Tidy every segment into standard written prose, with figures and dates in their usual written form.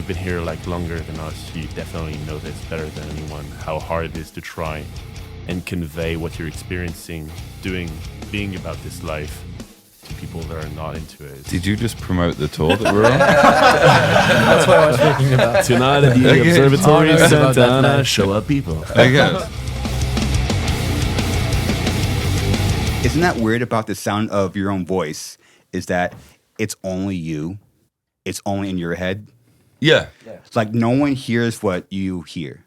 you've been here like longer than us, you definitely know this better than anyone, how hard it is to try and convey what you're experiencing, doing, being about this life to people that are not into it. Did you just promote the tour that we're on? That's what I was thinking about. Tonight at the Okay. Observatory Oh, no, it's about that Santana, night. show up people. Okay. Isn't that weird about the sound of your own voice? Is that it's only you, it's only in your head. Yeah. It's like no one hears what you hear,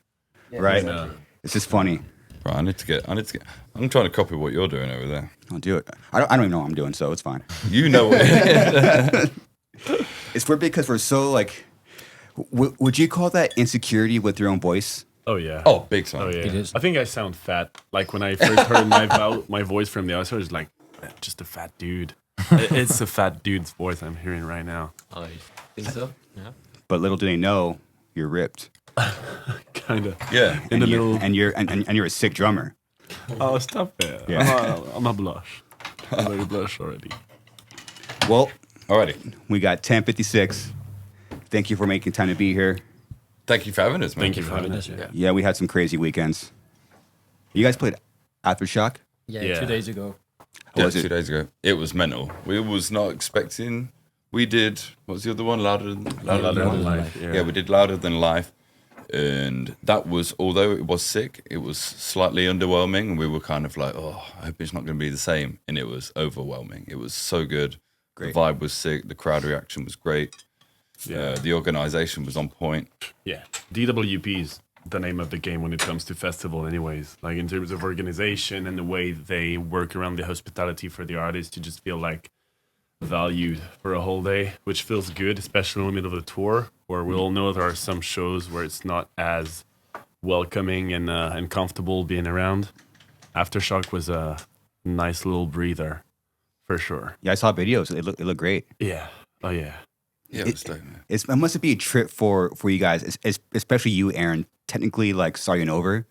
right? No. It's just funny. Right, I need to get. I'm trying to copy what you're doing over there. I'll do it. I don't even know what I'm doing, so it's fine. You know what? It's weird because we're so like. Would you call that insecurity with your own voice? Oh yeah. Oh, big time. Oh yeah. It is. I think I sound fat. Like when I first heard my voice from the outside, I was like, just a fat dude. It's a fat dude's voice I'm hearing right now. Oh, you think so? Yeah. But little do they know you're ripped. Kind of. Yeah. In the middle. and you're a sick drummer. Oh, stop it. Yeah. I'm a blush. I'm very blush already. Well, Alrighty. we got 1056. Thank you for making time to be here. Thank you for having us, man. Thank you for having us. Yeah. Yeah, we had some crazy weekends. You guys played Aftershock? Yeah. 2 days ago. Yeah, was it? 2 days ago. It was mental. We was not expecting. We did. What was the other one? Louder than Life. Yeah, we did Louder Than Life, and that was, although it was sick, it was slightly underwhelming, and we were kind of like, oh, I hope it's not going to be the same, and it was overwhelming. It was so good. Great. The vibe was sick. The crowd reaction was great. Yeah. The organization was on point. Yeah. DWP is the name of the game when it comes to festival anyways. Like in terms of organization and the way they work around the hospitality for the artists to just feel like valued for a whole day, which feels good, especially in the middle of the tour, where we all know there are some shows where it's not as welcoming and comfortable being around. Aftershock was a nice little breather, for sure. Yeah, I saw videos. It looked great. Yeah. Oh, yeah. Yeah, it was dope, man. It must be a trip for you guys, especially you, Aaron. Technically, like starting over,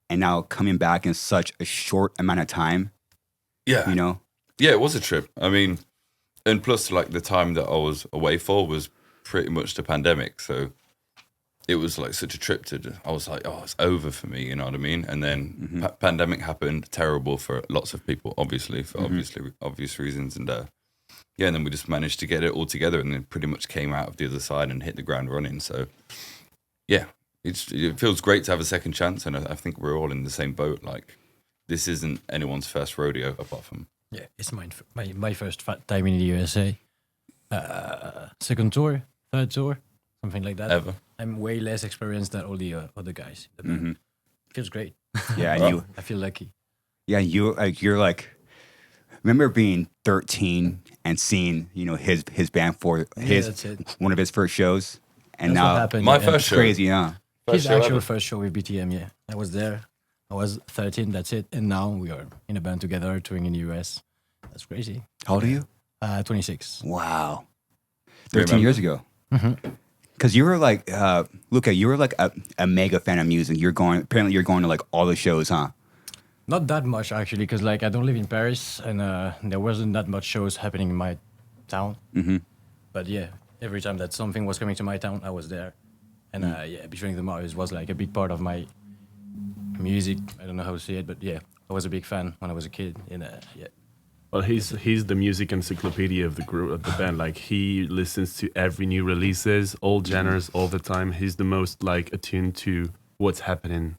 and now coming back in such a short amount of time. Yeah. You know. Yeah, it was a trip. I mean, and plus, like, the time that I was away for was pretty much the pandemic. So it was like such a trip I was like, oh, it's over for me, you know what I mean? And then pandemic happened, terrible for lots of people, obviously, for obvious reasons. And yeah, and then we just managed to get it all together and then pretty much came out of the other side and hit the ground running. So yeah, it feels great to have a second chance. And I think we're all in the same boat. Like, this isn't anyone's first rodeo apart from... Yeah, it's my first time in the USA. Second tour, third tour, something like that. Ever. I'm way less experienced than all the other guys. Feels great. Yeah, and I feel lucky. Yeah, you're like. Remember being 13 and seeing his band for that's it. one of his first shows, and That's now what happened. My yeah. first show. crazy, huh? His show actual ever. first show with BTM, yeah. I was there. I was 13, that's it. And now we are in a band together, touring in the US. That's crazy. How old are you? 26. Wow, 13 Remember? years ago. Because you were like Luka, you were like a mega fan of music. Apparently you're going to like all the shows, huh? Not that much, actually, because like I don't live in Paris, and there wasn't that much shows happening in my town. But yeah, every time that something was coming to my town, I was there. And yeah, Between the Martyrs was like a big part of my music. I don't know how to say it, but yeah, I was a big fan when I was a kid. And yeah. Well, he's the music encyclopedia of the group of the band. Like, he listens to every new releases, all genres, all the time. He's the most like attuned to what's happening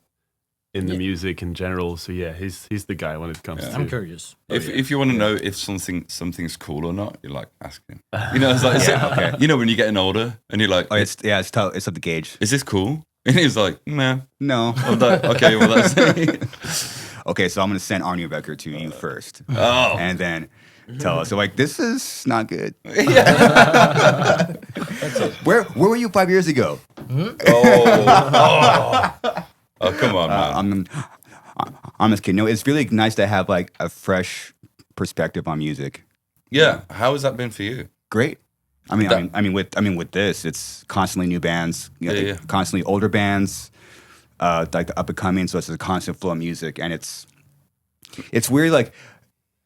in the music in general. So yeah, he's the guy when it comes to. I'm curious. If you want to know if something's cool or not, you're like, ask him. You know, it's like, you know, when you're getting older and you're like, Oh, it's tough. It's tough to gauge. is this cool? And he's like, nah. No. I'm like, okay, well, that's... Okay, so I'm gonna send Arnaud Becker to you first, Oh. and then tell us. So like, this is not good. Where were you 5 years ago? Oh, come on, man. I'm just kidding. No, it's really nice to have like a fresh perspective on music. Yeah, how has that been for you? Great. I mean, with this, it's constantly new bands, Yeah. constantly older bands, like the up and coming. So it's a constant flow of music, and it's weird. Like,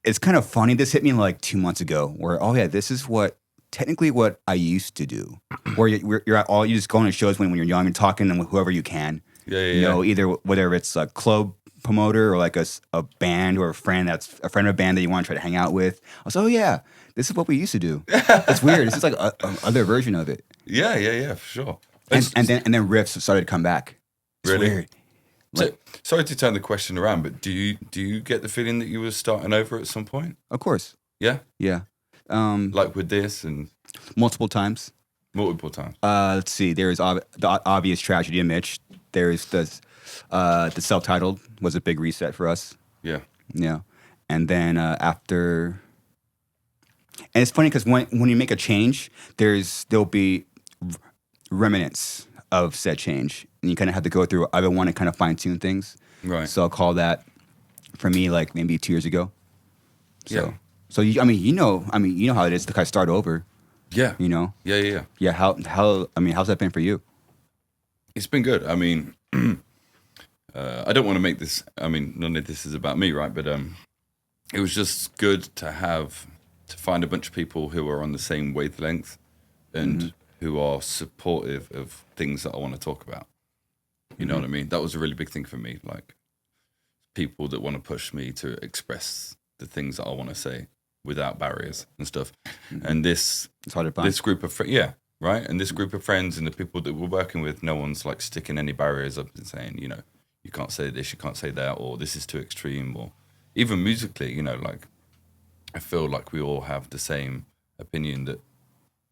it's kind of funny. This hit me like 2 months ago, where this is what technically what I used to do, where you're at all, you just go on to shows when you're young and talking to whoever you can. You know, either whether it's a club promoter or like a band or a friend that's a friend of a band that you want to try to hang out with. I was, oh yeah, this is what we used to do. It's weird. This is like a other version of it. Yeah, for sure. And then riffs started to come back. It's Really? weird. So, sorry to turn the question around, but do you get the feeling that you were starting over at some point? Of course. Yeah, Yeah. like with this and Multiple times. multiple times. Let's see. There's the obvious tragedy of Mitch. There's the self-titled was a big reset for us. Yeah, Yeah, and then after, and it's funny because when you make a change, there'll be remnants of said change, and you kind of have to go through. I want to kind of fine tune things, right. so I'll call that for me like maybe 2 years ago. So, Yeah. So you know how it is to kind of start over. Yeah, You know. yeah. Yeah. How's that been for you? It's been good. I mean, I don't want to make this. I mean, none of this is about me, right? But it was just good to find a bunch of people who are on the same wavelength and who are supportive of things that I want to talk about. You know what I mean? That was a really big thing for me. Like people that want to push me to express the things that I want to say without barriers and stuff. And It's hard to find. this group of friends, right? And this group of friends and the people that we're working with, no one's like sticking any barriers up and saying, you know, you can't say this, you can't say that, or this is too extreme, or even musically, you know, like I feel like we all have the same opinion that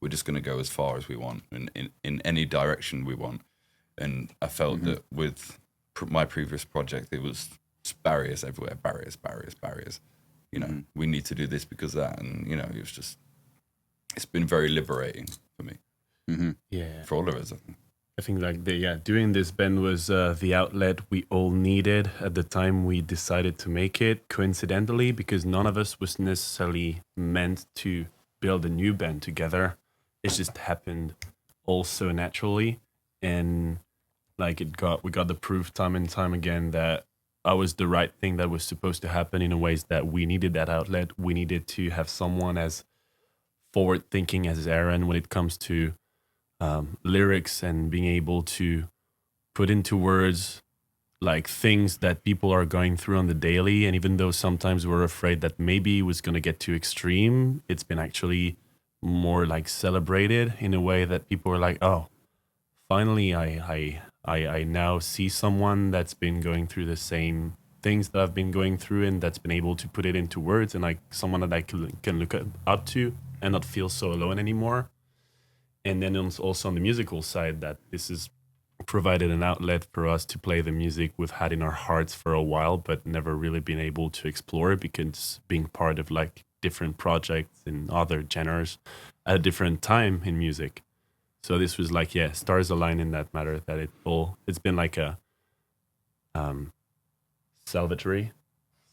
we're just going to go as far as we want and in any direction we want. And I felt that with my previous project, it was just barriers everywhere, barriers. You know, we need to do this because of that. And, you know, it's been very liberating for me. Yeah. For all of us, I think. I think like doing this band was the outlet we all needed at the time we decided to make it, coincidentally, because none of us was necessarily meant to build a new band together. It just happened all so naturally. And like we got the proof time and time again that I was the right thing that was supposed to happen in a ways that we needed that outlet. We needed to have someone as forward thinking as Aaron when it comes to lyrics and being able to put into words like things that people are going through on the daily. And even though sometimes we're afraid that maybe it was going to get too extreme, it's been actually more like celebrated in a way that people are like, oh, finally I now see someone that's been going through the same things that I've been going through and that's been able to put it into words, and like someone that I can look up to and not feel so alone anymore. And then also on the musical side, that this has provided an outlet for us to play the music we've had in our hearts for a while, but never really been able to explore because being part of like different projects in other genres at a different time in music. So this was like, yeah, stars align in that matter, that it's been like a salvatory.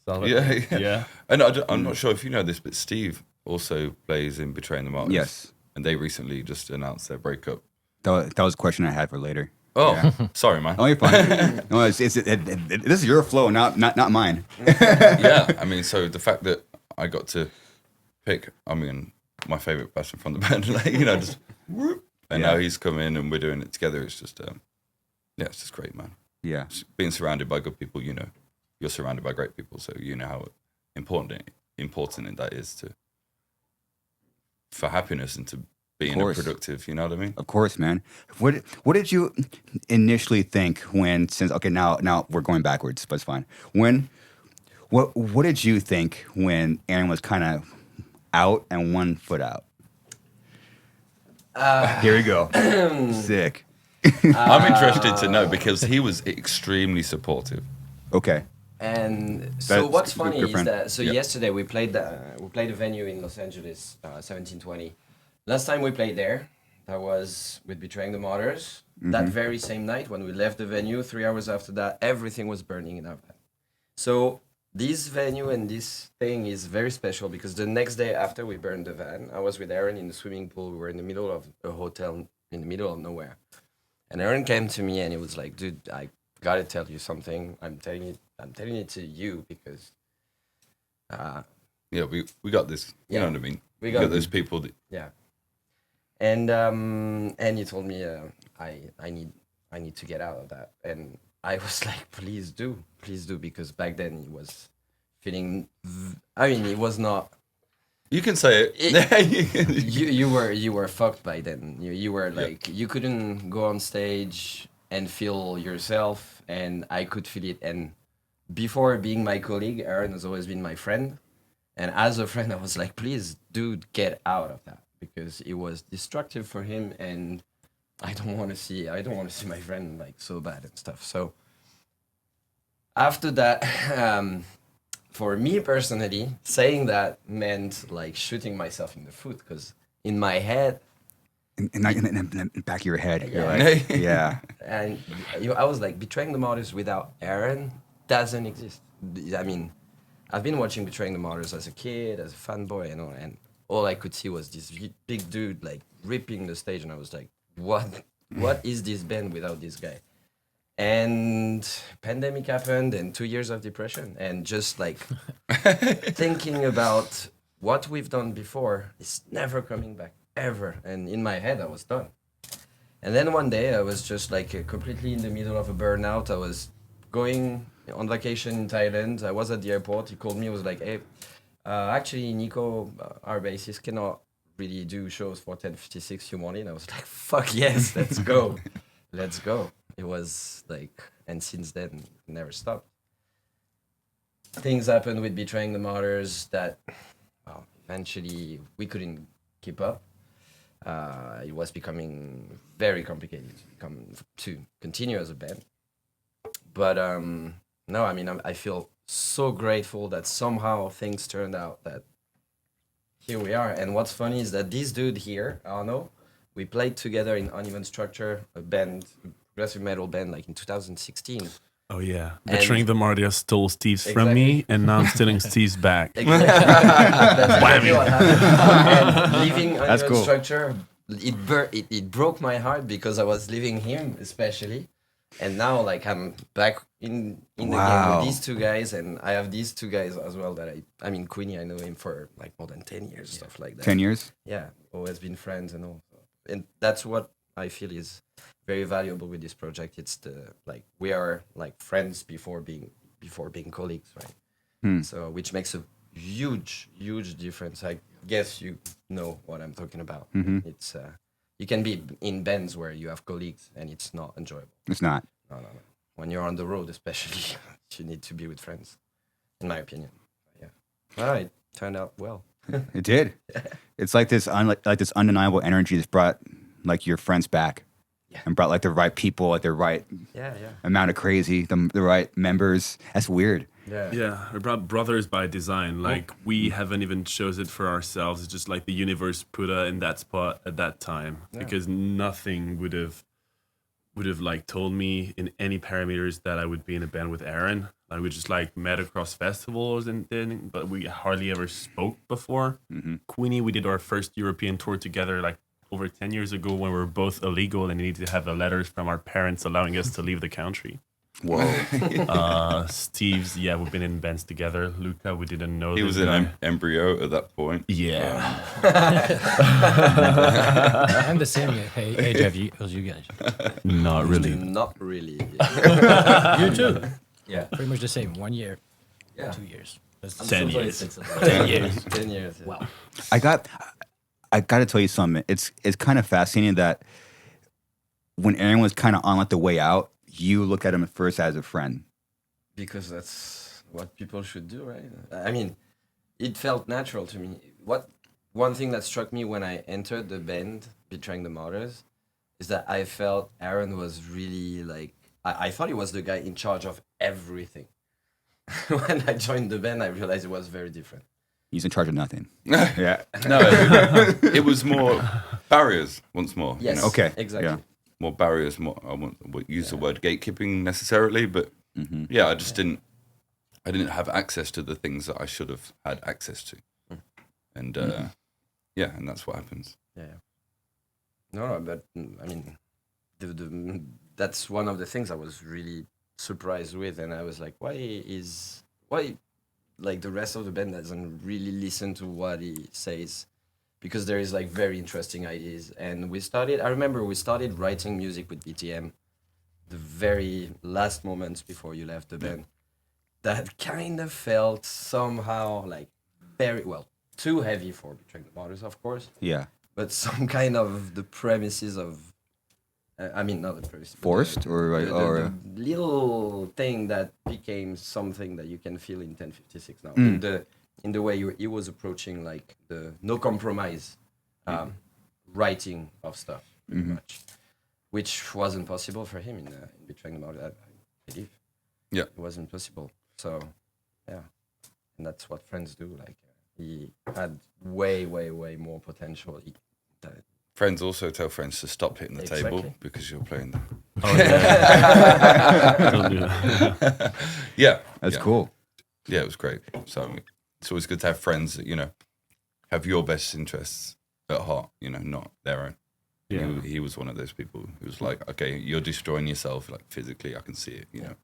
Yeah. And I'm not sure if you know this, but Steve also plays in Betraying the Martyrs. Yes. And they recently just announced their breakup. That was a question I had for later. Oh, sorry, man. Oh, you're fine. No, this is your flow, not mine. Yeah, I mean, so the fact that I got to pick, I mean, my favorite person from the band, like, you know, just whoop, and now he's come in and we're doing it together. It's just, it's just great, man. Yeah. Being surrounded by good people, you know, you're surrounded by great people, so you know how important that is for happiness and to being a productive. You know what I mean? Of course, man. What did you initially think when now we're going backwards, but it's fine. What did you think when Aaron was kind of out and 1 foot out? Here we go. Sick. I'm interested to know because he was extremely supportive. Okay. And so what's funny is friend. that yesterday we played a venue in Los Angeles, 1720. Last time we played there, that was with Betraying the Martyrs. That very same night when we left the venue, 3 hours after that, everything was burning in our van. So this venue and this thing is very special because the next day after we burned the van, I was with Aaron in the swimming pool. We were in the middle of a hotel in the middle of nowhere. And Aaron came to me and he was like, dude, I gotta tell you something. I'm telling it to you because we got this. You know what I mean? We got those people that yeah. And he told me I need to get out of that, and I was like, please do, because back then he was feeling. I mean, it was not. You can say it. You were fucked by then. You were like you couldn't go on stage and feel yourself, and I could feel it. And before being my colleague, Aaron has always been my friend, and as a friend, I was like, please, dude, get out of that, because it was destructive for him, and I don't want to see my friend like so bad and stuff. So after that. For me personally, saying that meant like shooting myself in the foot, because in my head, in the back of your head, you're like, yeah. And I was like, Betraying the Martyrs without Aaron doesn't exist. I mean, I've been watching Betraying the Martyrs as a kid, as a fanboy, and all I could see was this big dude like ripping the stage, and I was like, what is this band without this guy? And pandemic happened, and 2 years of depression, and just like thinking about what we've done before is never coming back ever. And in my head, I was done. And then one day, I was just like completely in the middle of a burnout. I was going on vacation in Thailand. I was at the airport. He called me. He was like, "Hey, actually, Nico, our bassist, cannot really do shows for TEN56. You want it?" And I was like, "Fuck yes, let's go, let's go." It was like, and since then, never stopped. Things happened with Betraying the Martyrs that, well, eventually we couldn't keep up. It was becoming very complicated to continue as a band. But no, I mean, I feel so grateful that somehow things turned out that here we are. And what's funny is that this dude here, Arnaud, we played together in Uneven Structure, a band, progressive metal band, like in 2016. Oh yeah, And- Betraying the Martyrs stole Steeves from Exactly. me, and now I'm stealing Steeves back. Exactly. That's exactly what happened. And leaving That's Uneven cool. Structure, it broke my heart, because I was leaving him especially, and now like I'm back in the game Wow. with these two guys, and I have these two guys as well that I mean Queenie, I know him for like more than 10 years, stuff like that. 10 years? Yeah, always been friends and all. And that's what I feel is very valuable with this project. It's the like we are like friends before being colleagues, right? So which makes a huge difference. I guess you know what I'm talking about. It's you can be in bands where you have colleagues and it's not enjoyable. It's not. No. When you're on the road, especially, you need to be with friends, in my opinion. Yeah. All right, turned out well. It did. It's like this this undeniable energy that's brought like your friends back. Yeah. And brought like the right people, like the right Yeah. amount of crazy, the right members. That's weird. Yeah, we brought brothers by design. Like we haven't even chose it for ourselves. It's just like the universe put us in that spot at that time, because nothing would have like told me in any parameters that I would be in a band with Aaron. Like we just like met across festivals and then, but we hardly ever spoke before. Queenie, we did our first European tour together like over 10 years ago when we were both illegal and needed to have the letters from our parents allowing us to leave the country. Whoa. Steeves, yeah, we've been in bands together. Luka, we didn't know. He this was an guy. embryo at that point. Yeah. I'm the same age as you guys. Not really. Not really. You too. Yeah. Pretty much the same. 1 year, Yeah. 2 years. That's I'm 10 still years. 26 at that 10 time. years. 10 years. Yeah. Wow. I got to tell you something. It's kind of fascinating that when Aaron was kind of on like the way out, you looked at him at first as a friend. Because that's what people should do, right? I mean, it felt natural to me. One thing that struck me when I entered the band, Betraying the Martyrs, is that I felt Aaron was really like, I thought he was the guy in charge of everything. When I joined the band, I realized it was very different. He's in charge of nothing. Yeah. No, it was more barriers once more. Yes. You know? Okay. Exactly. Yeah. More barriers. More. I won't use the word gatekeeping necessarily, but yeah, I just didn't. I didn't have access to the things that I should have had access to, and yeah, and that's what happens. Yeah. No, but I mean, that's one of the things I was really surprised with, and I was like, why, like the rest of the band doesn't really listen to what he says, because there is like very interesting ideas. And I remember we started writing music with BTM the very last moments before you left the band. That kind of felt somehow like very, well, too heavy for Betraying the Martyrs, of course. Yeah. But some kind of the premises of, not the premises. Forced the little thing that became something that you can feel in TEN56 now. In the way he was approaching like the no compromise writing of stuff, pretty much, which wasn't possible for him in Betraying the Martyrs, I believe. Yeah, it wasn't possible. So, yeah, and that's what Friends do. Like he had way more potential. Friends also tell friends to stop hitting the table because you're playing them. Oh, yeah. Don't do that. Yeah, that's cool. Yeah, it was great. So it's always good to have friends that, you know, have your best interests at heart, you know, not their own. Yeah. He was one of those people who was like, okay, you're destroying yourself, like physically, I can see it, you know.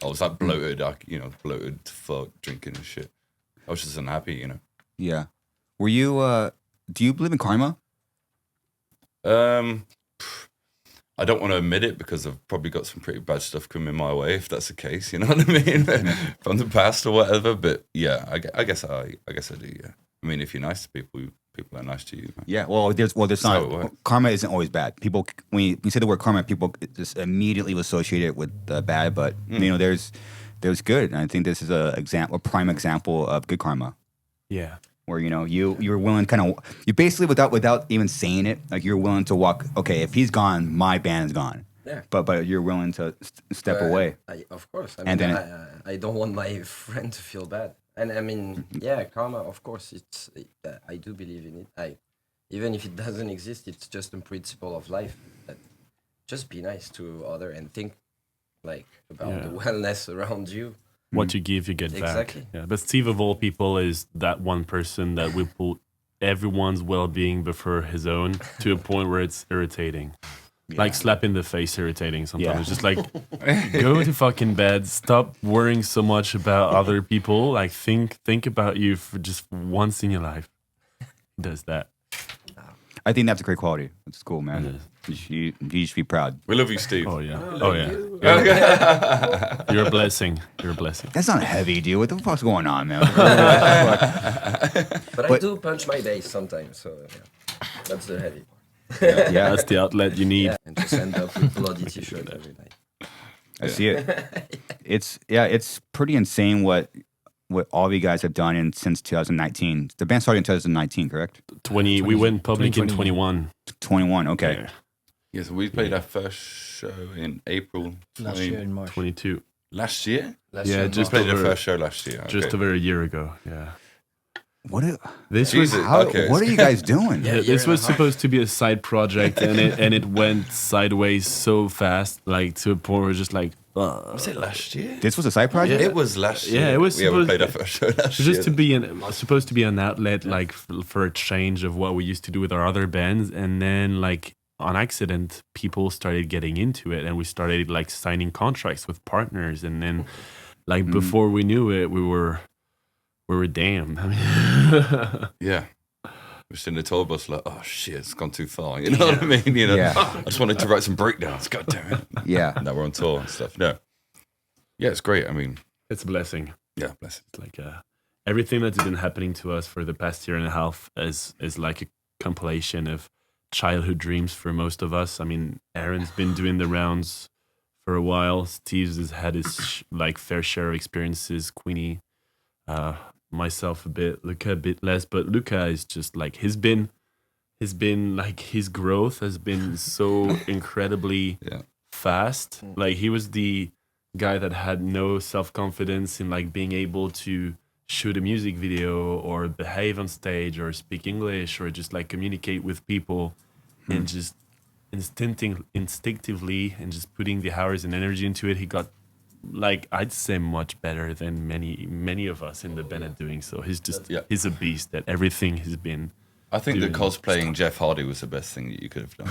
I was like bloated, bloated fuck, drinking and shit. I was just unhappy, you know. Yeah. Were you, do you believe in karma? I don't want to admit it because I've probably got some pretty bad stuff coming my way, if that's the case, you know what I mean? From the past or whatever. But yeah, I guess I do, yeah. I mean, if you're nice to people are nice to you. Man. Yeah, there's not, karma isn't always bad. People, when you say the word karma, people just immediately associate it with bad, but you know, there's good. And I think this is a prime example of good karma. Yeah. Where, you know, you're willing you basically without even saying it, like you're willing to walk, okay, if he's gone, my band's gone. Yeah. But you're willing to step away. Of course. I mean, I don't want my friend to feel bad. And I mean, yeah, karma, of course, I do believe in it. Even if it doesn't exist, it's just a principle of life. That just be nice to other and think like about the wellness around you. What you give, you get exactly. back. Yeah, but Steve, of all people, is that one person that will put everyone's well-being before his own to a point where it's irritating. Yeah. Like slap in the face irritating sometimes. Yeah. It's just like, go to fucking bed. Stop worrying so much about other people. Like think about you for just once in your life. He does that. I think that's a great quality. It's cool, man. You should be proud. We love you, Steve. Oh yeah. You're a blessing. You're a blessing. That's not heavy, dude. What the fuck's going on, man? But I do punch my bass sometimes, so that's the heavy part. Yeah, that's the outlet you need. Yeah, and just end up with bloody t-shirt every night. I see it. It's pretty insane what all of you guys have done since 2019. The band started in 2019, correct? 20. We went public in 21. 21. Okay. Yeah, so we played our first show in April. Last year in March. 22. Last year? Just played our first show last year. Okay. Just over a year ago. Yeah. What are you guys doing? This was supposed to be a side project, and it went sideways so fast, like to a point where just like. Was it last year? This was a side project. Yeah. It was last year. Yeah, it was. We played our first show last year. Just supposed to be an outlet, like for a change of what we used to do with our other bands, and then like on accident, people started getting into it, and we started like signing contracts with partners, and then like before we knew it, we were damned. I mean, yeah. We're sitting in the tour bus like, oh shit, it's gone too far. You know what I mean? You know, I just wanted to write some breakdowns. God damn it. Yeah. Now we're on tour and stuff. No. Yeah, it's great. I mean, it's a blessing. Yeah, blessing. It's like everything that's been happening to us for the past year and a half is like a compilation of childhood dreams for most of us. I mean, Aaron's been doing the rounds for a while. Steeves has had his like fair share of experiences. Queenie, myself a bit, Luka a bit less, but Luka is just like he's been like his growth has been so incredibly fast. Like he was the guy that had no self-confidence in like being able to shoot a music video or behave on stage or speak English or just like communicate with people and just instinctively and just putting the hours and energy into it. He got like I'd say much better than many of us in the band are doing. So he's a beast at everything he's been. I think that cosplaying Jeff Hardy was the best thing that you could have done.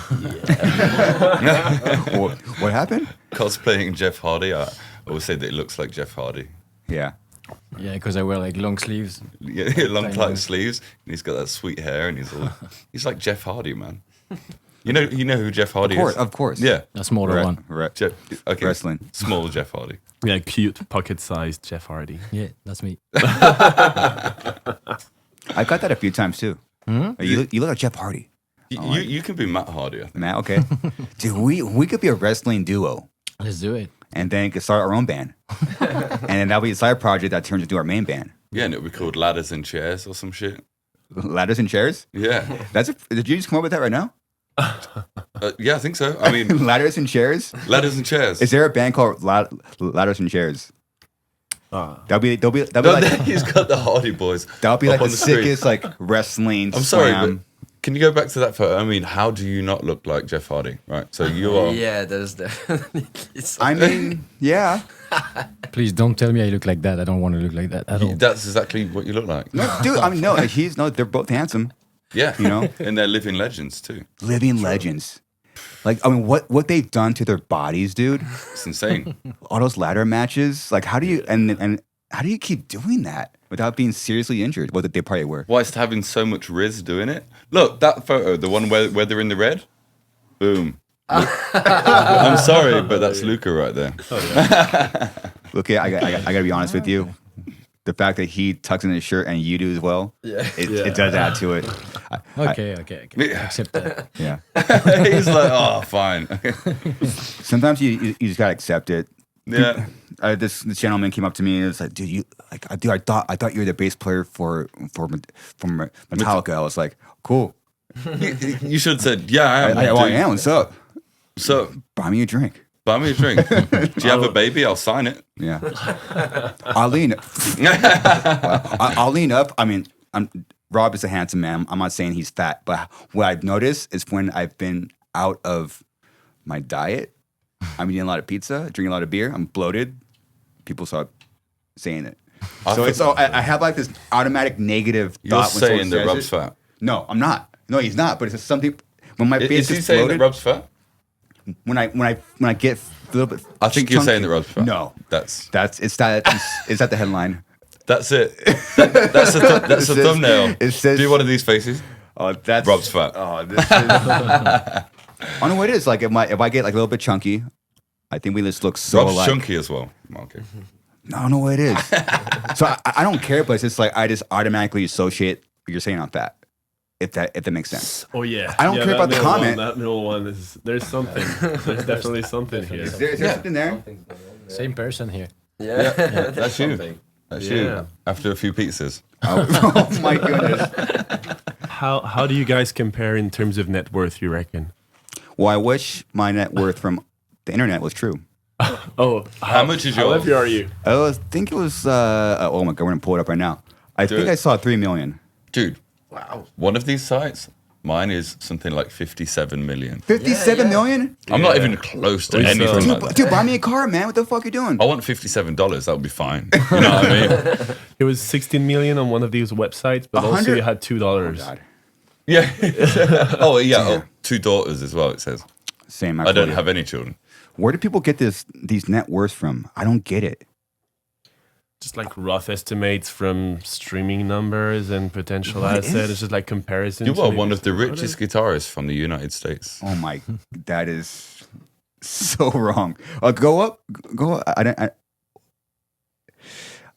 What happened? Cosplaying Jeff Hardy. I always say that it looks like Jeff Hardy. Yeah. Yeah, because I wear like long sleeves. Yeah, long tight sleeves, and he's got that sweet hair, and he's like Jeff Hardy, man. You know who Jeff Hardy is? Of course. Yeah, A smaller one. Right. okay. Wrestling. Small Jeff Hardy. Yeah, cute, pocket-sized Jeff Hardy. Yeah, that's me. I got that a few times too. You look like Jeff Hardy. You can be Matt Hardy, I think. Matt, okay. Dude, we could be a wrestling duo. Let's do it. And then could start our own band. And then that'll be a side project that turns into our main band. Yeah, and it would be called Ladders and Chairs or some shit. Ladders and chairs? Yeah. Did you just come up with that right now? Yeah, I think so. I mean, Ladders and chairs? Ladders and Chairs. Is there a band called Ladders and Chairs? That'll be No, like he's got the Hardy Boys. that'll be up like on the screen. sickest like wrestling. I'm sorry, slam. but can you go back to that photo? I mean, how do you not look like Jeff Hardy? Right. So you are. Yeah, there's definitely I mean, yeah. Please don't tell me I look like that. I don't want to look like that at all. That's exactly what you look like. No, dude. I mean, no. They're both handsome. Yeah. You know? And they're living legends too. Living legends. Like, I mean, what they've done to their bodies, dude. It's insane. All those ladder matches. Like, how do you and how do you keep doing that without being seriously injured? Well, they probably were. Whilst having so much Riz doing it. Look, that photo, the one where they're in the red. Boom. I'm sorry, but that's Luka right there. Look, I gotta be honest with you. The fact that he tucks in his shirt and you do as well, it does add to it. Okay. Yeah. Accept that. Yeah. He's like, oh, fine. Sometimes you just gotta accept it. Yeah. This gentleman came up to me and was like, "Dude, I thought you were the bass player for Metallica." I was like, "Cool. You should have said, yeah, I am. I dude. am. What's up? So, Buy me a drink." buy me a drink. Do you have a baby? I'll sign it. Yeah. I'll lean up. I mean, Rob is a handsome man. I'm not saying he's fat, but what I've noticed is when I've been out of my diet, I'm eating a lot of pizza, drinking a lot of beer, I'm bloated. People start saying it. I have like this automatic negative You're thought when someone saying that says Rob's it. fat. No, I'm not. No, he's not. But it's just something when my face Is he is saying bloated. that Rob's fat? When I get a little bit, I think you're chunky- saying that Rob's fat. No, That's is that the headline? That's it. That's a says- thumbnail. it says- Do one of these faces. Oh, that's Rob's fat. Oh, this is. I don't know what it is. Like if I get like a little bit chunky, I think we just look so Rob's alike. chunky as well. Okay. I don't know what it is. So I don't care, but it's just like I just automatically associate what you're saying I'm fat. If that makes sense. Oh yeah. I don't care that about the middle comment. One, that middle one is there's something. There's definitely something here. Is there something there? Same person here. Yeah, That's you. something. That's Yeah. you. After a few pizzas. Oh my goodness. How do you guys compare in terms of net worth? You reckon? Well, I wish my net worth from the internet was true. Oh, How much is How yours? heavy are you? I think it was. Oh my god, we're gonna pull it up right now. I think it. I saw 3 million. Dude, Wow. one of these sites, mine is something like 57 million. 57 million? I'm not even close to We anything sell- like Dude, that. dude, buy me a car, man. What the fuck you doing? I want $57. That would be fine. You know what I mean? It was 16 million on one of these websites, but also 100 you had $2. God. Yeah. Oh, yeah. Oh, 2 daughters as well, it says. Same. I don't have any children. Where do people get these net worths from? I don't get it. Just like rough estimates from streaming numbers and potential assets. It's just like comparison. You are one of the richest guitarists from the United States. Oh my, that is so wrong. Go up. I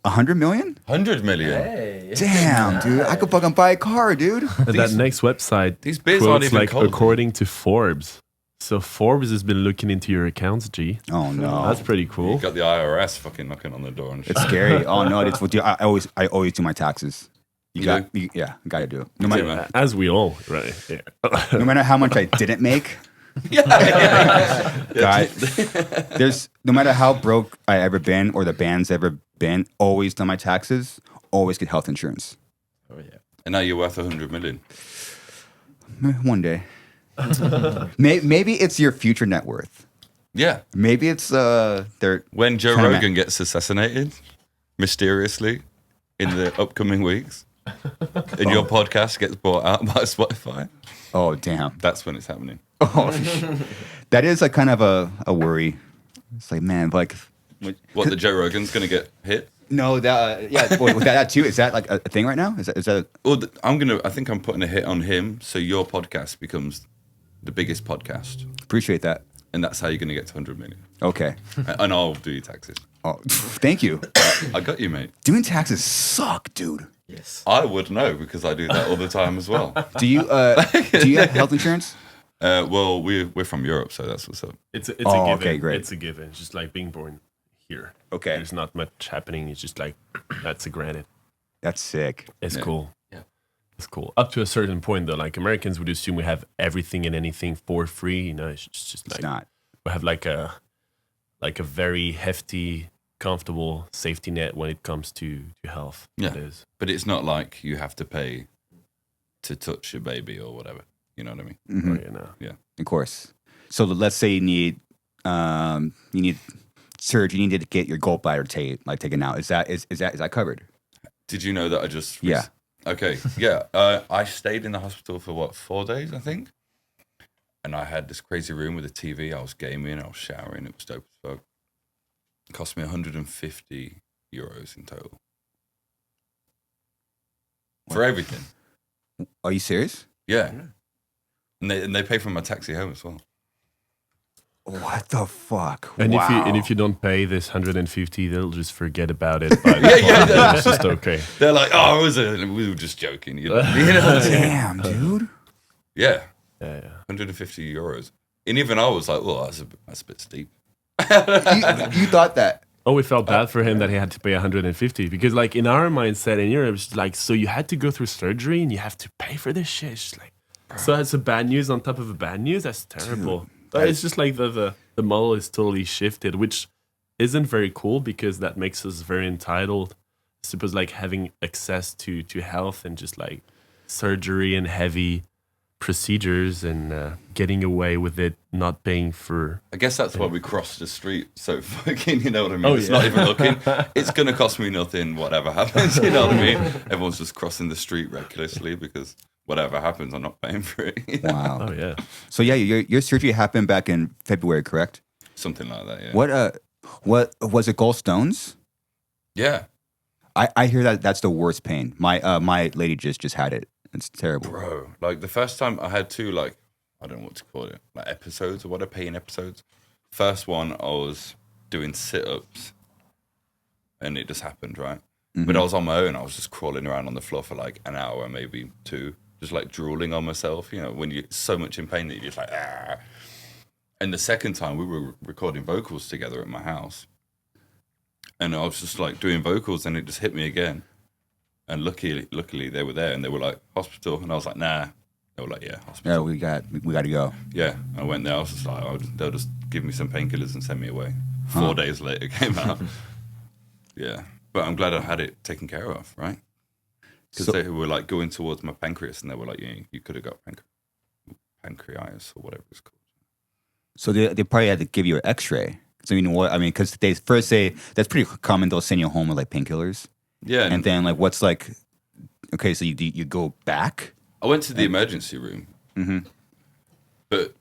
100 million? 100 million. Hey. Damn, dude. I could fucking buy a car, dude. That next website these beers aren't quotes even like cold. according to Forbes. So Forbes has been looking into your accounts, G. Oh no. That's pretty cool. You got the IRS fucking knocking on the door and shit. It's scary. Oh no, it's dude, I always do my taxes. You got to do it. No Me too, matter, man. As we all, right? Yeah. no matter how much I didn't make, guys, there's no matter how broke I ever been or the band's ever been, always done my taxes, always get health insurance. Oh yeah. And now you're worth 100 million. One day. Maybe it's your future net worth. Yeah. Maybe it's their When Joe Kinda Rogan gets assassinated, mysteriously, in the upcoming weeks, and your podcast gets bought out by Spotify, Oh damn. that's when it's happening. Oh, that is a kind of a worry. It's like, man, like What, the Joe Rogan's going to get hit? No, that with that too. Is that like a thing right now? Is that? Well, I think I'm putting a hit on him, so your podcast becomes the biggest podcast, Appreciate that. and that's how you're going to get to 100 million. Okay. And I'll do your taxes. Oh, thank you. I got you, mate. Doing taxes suck, dude. Yes. I would know because I do that all the time as well. Do you have health insurance? Well, we're from Europe, so that's what's up. It's a Oh, given. okay, great. It's a given. It's just like being born here. Okay. There's not much happening. It's just like that's a granted. That's sick. It's Yeah. cool. Yeah. It's cool. Up to a certain point though, like Americans would assume we have everything and anything for free. You know, it's just like It's not. we have like a very hefty, comfortable safety net when it comes to health. Yeah. It is. But it's not like you have to pay to touch your baby or whatever. You know what I mean? Mhm. Oh, you know. Of course. So let's say you need surgery. You need to get your gallbladder taken out. Is that covered? Did you know that I just... Yeah. Okay, yeah. I stayed in the hospital for 4 days, I think. And I had this crazy room with a TV. I was gaming, I was showering. It was dope as fuck. It cost me 150 euros in total. For everything. Are you serious? Yeah. And they pay for my taxi home as well. What the fuck? And wow. if you don't pay this 150, they'll just forget about it. Yeah. It's just okay. They're like, oh, we were just joking. You know? You know? Damn, dude. Yeah. Yeah. 150 euros. And even I was like, oh, that's a bit steep. You thought that? Oh, we felt bad for him that he had to pay 150 because, like, in our mindset in Europe, it's like, so you had to go through surgery and you have to pay for this shit. It's just like, so it's a bad news on top of a bad news. That's terrible. But it's just like the model is totally shifted, which isn't very cool because that makes us very entitled. I suppose like having access to health and just like surgery and heavy procedures and getting away with it, not paying for. I guess that's why we crossed the street so fucking, you know what I mean? Oh, It's yeah. not even looking. It's going to cost me nothing, whatever happens, you know what I mean? Everyone's just crossing the street recklessly because whatever happens, I'm not paying for it. Wow. Oh yeah. So yeah, your surgery happened back in February, correct? Something like that, yeah. What was it? Gallstones? Yeah. I hear that's the worst pain. My lady just had it. It's terrible. Bro, like the first time I had two, like, I don't know what to call it, like episodes or what, pain episodes. First one, I was doing sit-ups and it just happened, right? Mm-hmm. But I was on my own. I was just crawling around on the floor for like an hour, maybe two, just like drooling on myself, you know, when you're so much in pain that you're just like, ah. And the second time we were recording vocals together at my house. And I was just like doing vocals and it just hit me again. And luckily they were there and they were like, hospital. And I was like, nah. They were like, yeah, hospital. Yeah, we got to go. Yeah, I went there. I was just like, they'll just give me some painkillers and send me away. 4 days later, came out. Yeah, but I'm glad I had it taken care of, right? Because they were like going towards my pancreas, and they were like, yeah, you could have got pancreatitis or whatever it's called. So they probably had to give you an X-ray. So you know what I mean? Because they first say that's pretty common. They'll send you home with like painkillers. Yeah, And then like what's like? Okay, so you go back. I went to the emergency room, Mm-hmm. but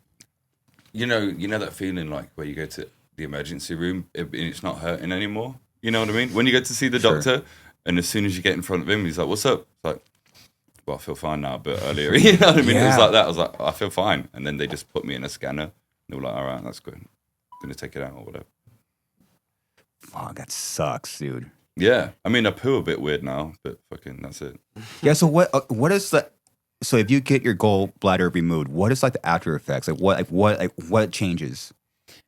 you know that feeling like where you go to the emergency room and it's not hurting anymore. You know what I mean? When you go to see the Sure. doctor, and as soon as you get in front of him, he's like, "What's up?" It's like, "Well, I feel fine now, but earlier." You know what I mean? It was Yeah. like that. I was like, "I feel fine," and then they just put me in a scanner. They were like, "All right, that's good. I'm gonna take it out or whatever." Fuck, that sucks, dude. Yeah, I mean, I poo a bit weird now, but fucking that's it. Yeah. So what is the? So if you get your gallbladder removed, what is like the after effects? Like what changes?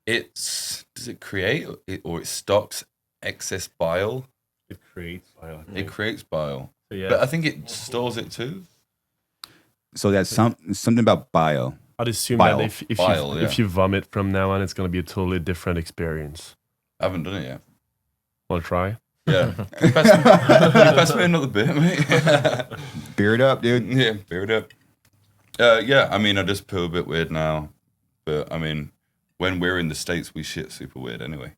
Does it create or it stops excess bile? It creates bile. It creates bile, So, yeah. but I think it stores it too. So that's something about bio. I'd assume Bile. that Bile, if you vomit from now on, it's going to be a totally different experience. I haven't done it yet. Want to try? Yeah. Can you pass me another bit, mate? Beard up, dude. Yeah, beard up. Yeah, I mean, I just poo a bit weird now. But, I mean, when we're in the States, we shit super weird anyway.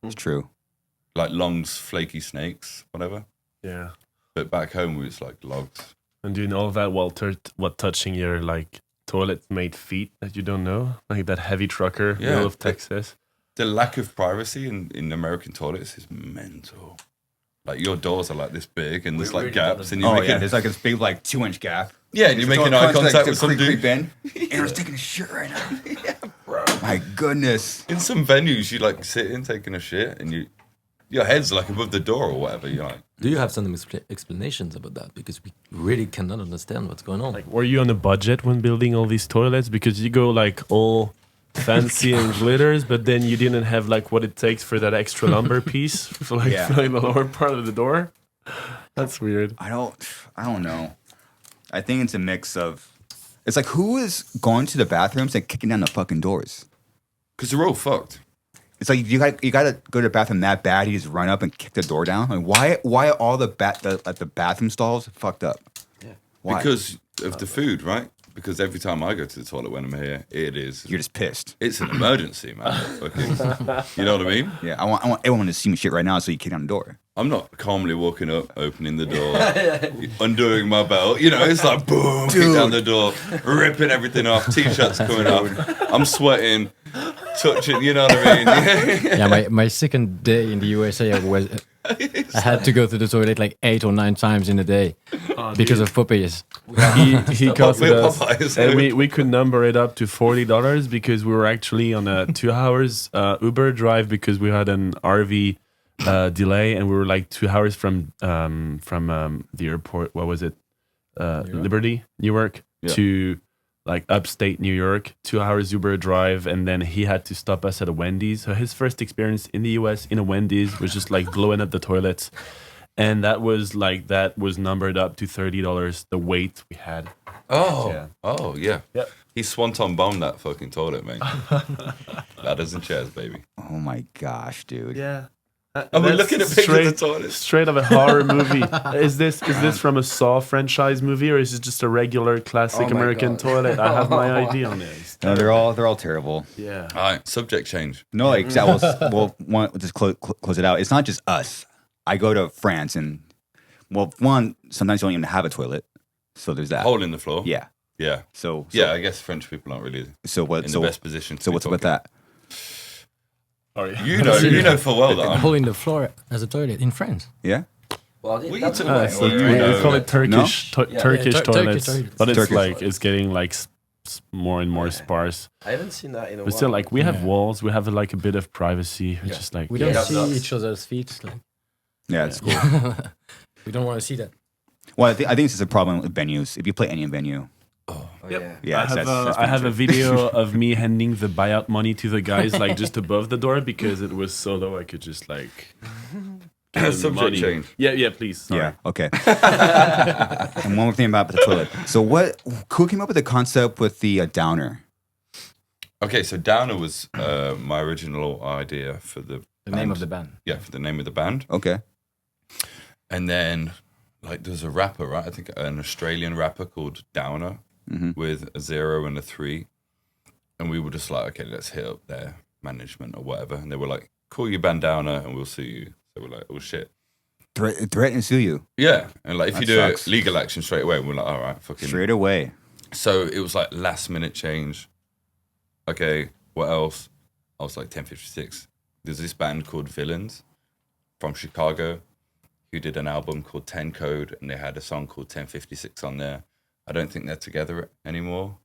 It's true. Like lungs, flaky snakes, whatever. Yeah. But back home, we was like logs. And doing all of that while touching your like toilet-made feet that you don't know, like that heavy trucker, Yeah, middle of but- Texas. The lack of privacy in American toilets is mental. Like your doors are like this big, and there's We like really gaps, and don't you're Oh making yeah, there's like this big like 2-inch gap. yeah, and you're making eye contact with some dude. Ben. Aaron's taking a shit right now. My goodness. In some venues, you like sitting taking a shit, and your head's like above the door or whatever. You're like, Do you have some explanations about that? Because we really cannot understand what's going on. Like, were you on a budget when building all these toilets? Because you go like all fancy and glitters, but then you didn't have like what it takes for that extra lumber piece for like Yeah. filling the lower part of the door. That's weird. I don't know. I think it's a mix of. It's like who is going to the bathrooms and kicking down the fucking doors? because they're all fucked. It's like you got to go to the bathroom that bad. You just run up and kick the door down. Like why are all the bathroom stalls fucked up? Yeah. Why? Because of the food, right? Because every time I go to the toilet when I'm here, you're just pissed. it's an emergency, man. Fucking, you know what I mean? Yeah, I want everyone to see me shit right now, so you kick down the door. I'm not calmly walking up, opening the door, undoing my belt. You know, it's like boom, kick down the door, ripping everything off, t-shirts coming off. I'm sweating, touching. You know what I mean? Yeah, my second day in the USA, I had to go to the toilet like 8 or 9 times in a day because of puppies. He costed us, Popeyes. and we could number it up to $40 because we were actually on a 2 hours Uber drive because we had an RV delay, and we were like 2 hours from the airport. What was it? Liberty, Newark, to like upstate New York. 2 hours Uber drive, and then he had to stop us at a Wendy's. So his first experience in the US in a Wendy's was just like blowing up the toilets. And that was numbered up to $30, the weight we had. Oh, yeah. Yep. He swanton bombed that fucking toilet, mate. Ladders and chairs, baby. Oh my gosh, dude. Yeah. Are we looking at pictures of the toilet? Straight of a horror movie. Is this from a Saw franchise movie, or is it just a regular classic my American God. toilet? I have my idea on it. No, they're all terrible. Yeah. All right, subject change. No, like we'll just close it out. It's not just us. I go to France, and sometimes you don't even have a toilet, so there's that. Hole in the floor. Yeah. Yeah. So Yeah, I guess French people aren't really So what? in So the best position. so what's with that? Oh, yeah. You know full well that A I'm. hole in the floor as a toilet in France. Yeah. Well, What that's you the way. So You we know call it that. Turkish Yeah. Turkish Yeah, toilets, Turkish. but it's Turkish. like it's getting like more and more sparse. I haven't seen that in a But while. still, like we have Yeah. walls, we have like a bit of privacy. It's just like We don't Yeah. see That's- each other's feet. Like, Yeah, it's cool. we don't want to see that. Well, I think this is a problem with venues. If you play any venue, Oh, Yep. yeah. yeah, I have a video of me handing the buyout money to the guys like just above the door because it was so low I could just like give them the Subject money. change. Yeah, please. Sorry. Yeah. Okay. And one more thing about the toilet. So, who came up with the concept with the downer? Okay, so Downer was my original idea for the The name of the band. Yeah, for the name of the band. Okay. And then, like, there's a rapper, right? I think an Australian rapper called Downer with a 0 and a 3. And we were just like, okay, let's hit up their management or whatever. And they were like, call your band Downer and we'll sue you. So we're like, oh, shit. Threaten to sue you Yeah. And, like, if you That do sucks. a legal action straight away, we're like, all right, fucking. straight away. So it was like last minute change. Okay, what else? I was like 1056. There's this band called Villains from Chicago who did an album called 10 Code, and they had a song called 1056 on there. I don't think they're together anymore.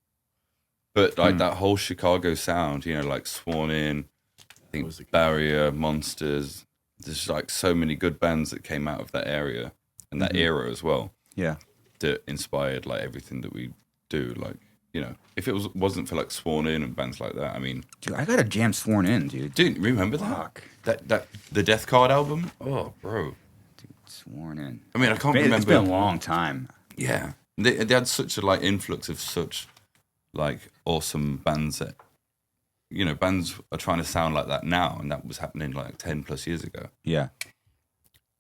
But like that whole Chicago sound, you know, like Sworn In, I think Barrier, Monsters. There's like so many good bands that came out of that area and that era as well Yeah. that inspired like everything that we do. Like, you know, if it wasn't for like Sworn In and bands like that, I mean, Dude, I got a jam Sworn In, dude. dude, remember Fuck. that the Death Card album? Oh, bro. Sworn In. I mean, I can't It's remember. been a long time. Yeah, they had such a like influx of such like awesome bands that, you know, bands are trying to sound like that now, and that was happening like 10 plus years ago. Yeah.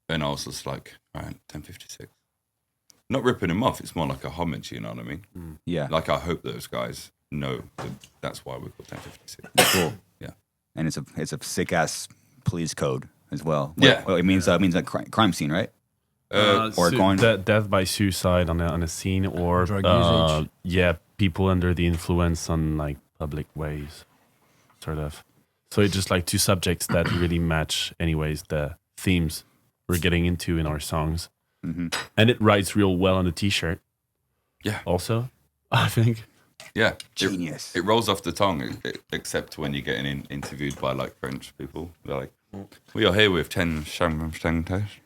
And I was just like, all right, 1056. Not ripping them off. It's more like a homage. You know what I mean? Yeah. Like, I hope those guys know that's why we're called 1056. Cool. Yeah. And it's a sick ass police code as well. Yeah. Well, it means a crime scene, right? Or going- death by suicide on a scene, or Drug usage. yeah, people under the influence on like public ways, sort of. So it's just like two subjects that really match, anyways, the themes we're getting into in our songs. And it writes real well on the t-shirt. Yeah. Also, I think. Yeah. Genius. It rolls off the tongue, except when you're getting interviewed by like French people. They're like, we are here with 1056.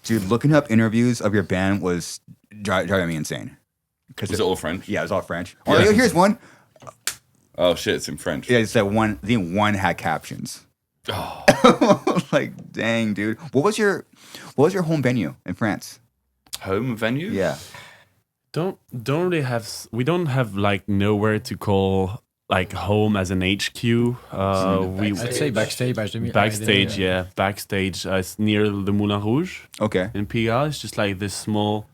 Dude, looking up interviews of your band was driving me insane. Was it all French? Yeah, it was all French. Yeah. Oh, here's one. Oh shit, it's in French. Yeah, it's that one. The one had captions. Oh. Like, dang, dude. What was your home venue in France? Home venue? Yeah. We don't have like nowhere to call like home as an HQ. I'd say backstage. Backstage, yeah. Backstage. It's near the Moulin Rouge Okay. in Pigalle. It's just like this small.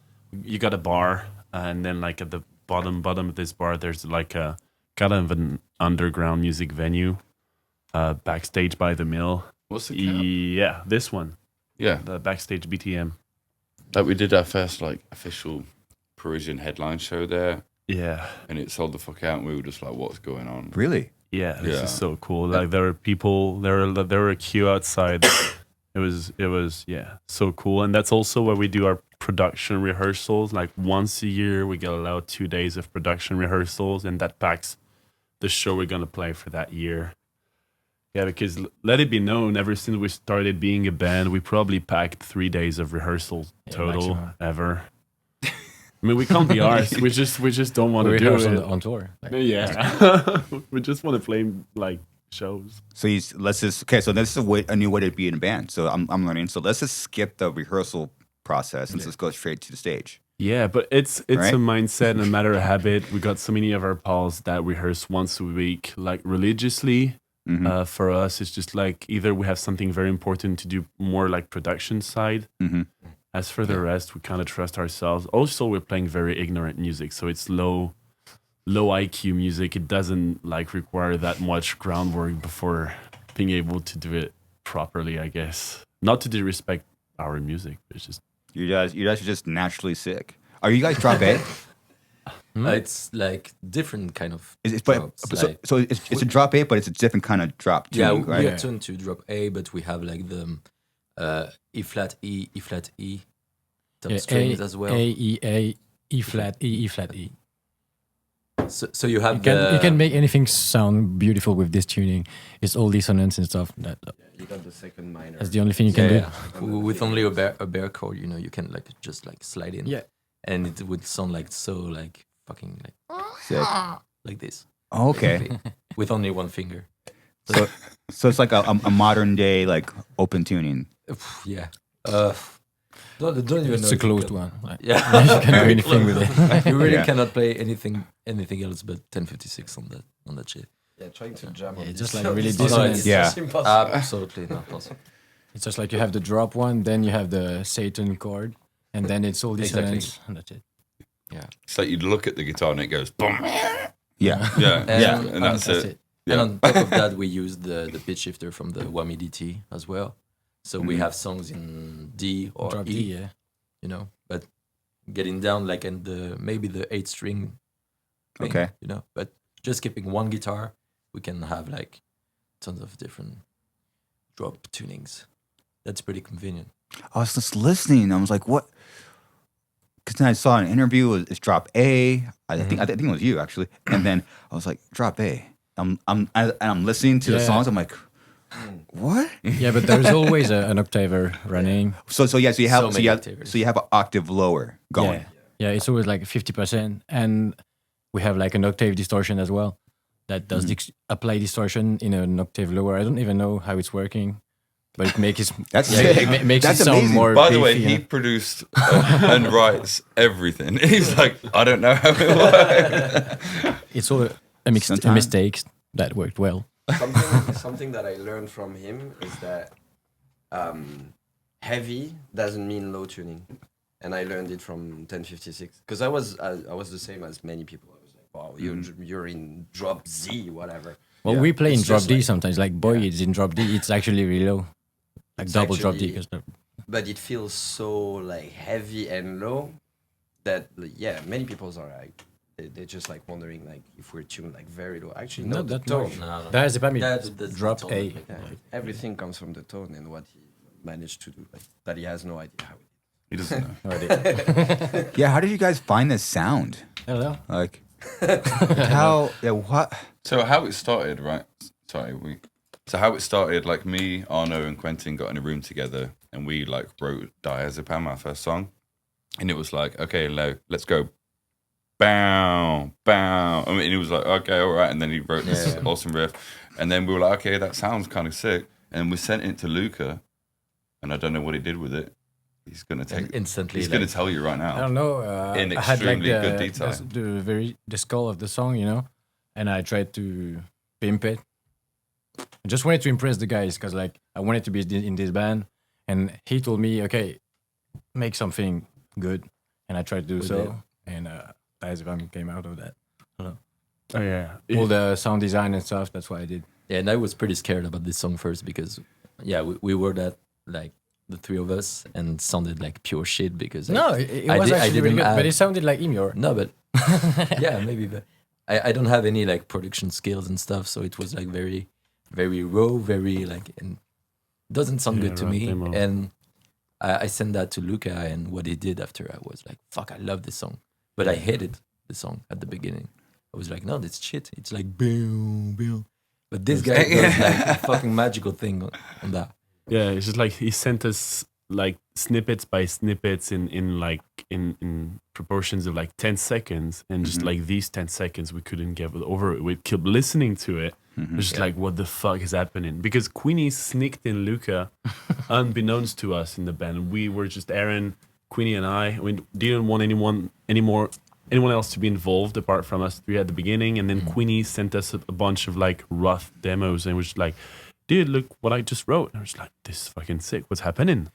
You got a bar, and then like at the bottom of this bar, there's like a kind of an underground music venue. Backstage by the mill. What's it called? Yeah, this one. Yeah. The Backstage BTM. Like we did our first like official Parisian headline show there, Yeah. and it sold the fuck out, and we were just like, what's going on? Really? Yeah, this Yeah. is so cool. Like there were people, there were a queue outside. It was so cool. And that's also where we do our production rehearsals. Like once a year, we get allowed 2 days of production rehearsals, and that packs the show we're gonna play for that year. Yeah, because let it be known, ever since we started being a band, we probably packed 3 days of rehearsals total maximum. ever. I mean, we can't be ours. We just don't want to do rehearse it. on tour. Like, Yeah, we just want to play like shows. So so this is a new way to be in a band. So I'm learning. So let's just skip the rehearsal process and just go straight to the stage. Yeah, but it's Right? a mindset and a matter of habit. We got so many of our pals that rehearse once a week, like religiously. For us, it's just like either we have something very important to do, more like production side. As for the rest, we kind of trust ourselves. Also, we're playing very ignorant music, so it's low IQ music. It doesn't like require that much groundwork before being able to do it properly, I guess. Not to disrespect our music, but it's just You guys are just naturally sick. Are you guys drop A? It's like different kind of. It's drops, it's a drop A, but it's a different kind of drop too, yeah, right? we are tuned to drop A, but we have like the E flat E, E flat E, top strings as well. A, E flat, E flat, E. So you have You can make anything sound beautiful with this tuning. It's all dissonance and stuff. You got the second minor. That's the only thing you can do. with only a bare chord, you can like just like slide in. Yeah. And it would sound like so like fucking Sick. like this. Oh, okay. With only one finger. So it's like a modern day like open tuning. Yeah. Don't even know. It's a closed one. Like, Yeah. you can do anything with it. You really Yeah. cannot play anything else but 1056 on that shit. Yeah, trying to jam on it's this. just like really It's dissonant. just Yeah. impossible. Absolutely not possible. It's just like you have the drop one, then you have the Satan chord, and then it's all dissonance, and that's it. Yeah. It's like you look at the guitar and it goes boom. Yeah. Yeah. And- And that's it. And Yeah. on top of that, we use the pitch shifter from the Whammy DT as well. So we have songs in D or Drop E, D, yeah. but getting down like in maybe the 8-string thing, Okay. but just keeping one guitar, we can have like tons of different drop tunings. That's pretty convenient. I was just listening. I was like, what? Because then I saw an interview. It's drop A. I think it was you actually. And then I was like, drop A. I'm listening to the Yeah. songs. I'm like, what? Yeah, but there's always an octaver running. So you have many octaves. so you have an octave lower going. Yeah, it's always like 50%, and we have like an octave distortion as well that does apply distortion in an octave lower. I don't even know how it's working, but it makes it That's yeah, sick. it makes That's it sound amazing. more. By the way, beefy, he you know? produced and writes everything. He's like, I don't know how it works. It's all a Sometimes- mistakes that worked well. Something that I learned from him is that heavy doesn't mean low tuning, and I learned it from 1056 because I was the same as many people. I was like, wow, you're in drop Z, whatever. Well, we play in It's drop just D like- sometimes. Like Boy is in drop D. It's actually really low, like It's double drop D. actually- 'Cause But it feels so like heavy and low that many people are like, they're just like wondering like if we're tuned like very low. Actually, Not the that tone. much. No. Diazepam, That's drop tone, A. like, Yeah, everything comes from the tone and what he managed to do. Like, that he has no idea how. He doesn't know. Already. Yeah, how did you guys find this sound? Hello. Like, how? Yeah, what? So how it started, right? So how it started, like me, Arnaud, and Quentin got in a room together, and we like wrote Diazepam, our first song, and it was like, okay, let's go, bow, bow. I mean, it was like, okay, all right, and then he wrote this awesome riff, and then we were like, okay, that sounds kind of sick, and we sent it to Luka, and I don't know what he did with it. He's gonna take instantly. He's like, gonna tell you right now. I don't know. In I had like extremely good detail. the skull of the song, you know, and I tried to pimp it. I just wanted to impress the guys because like I wanted to be in this band, and he told me, okay, make something good, and I tried to do so, and Diazepam came out of that. Oh yeah. All the sound design and stuff. That's what I did. Yeah, and I was pretty scared about this song first because, we were that like the three of us and sounded like pure shit because No, it I was did- I actually really didn't good, but add- it sounded like Emure. no, but yeah, maybe, but I don't have any like production skills and stuff, so it was like very, very raw, very like, and doesn't sound Yeah, good to raw me. demo. And I sent that to Luka, and what he did after, I was like, fuck, I love this song, but I hated the song at the beginning. I was like, no, that's shit. It's like boom, boom. But this guy does like a fucking magical thing on that. Yeah, it's just like he sent us like snippets by snippets in proportions of like 10 seconds, and just like these 10 seconds we couldn't get over it. We kept listening to it. It's just like, what the fuck is happening? Because Queenie sneaked in Luka unbeknownst to us in the band. We were just Aaron, Queenie, and I. We didn't want anyone else to be involved apart from us three at the beginning. And then Queenie sent us a bunch of like rough demos and was just like, dude, look what I just wrote. And I was like, this is fucking sick. What's happening?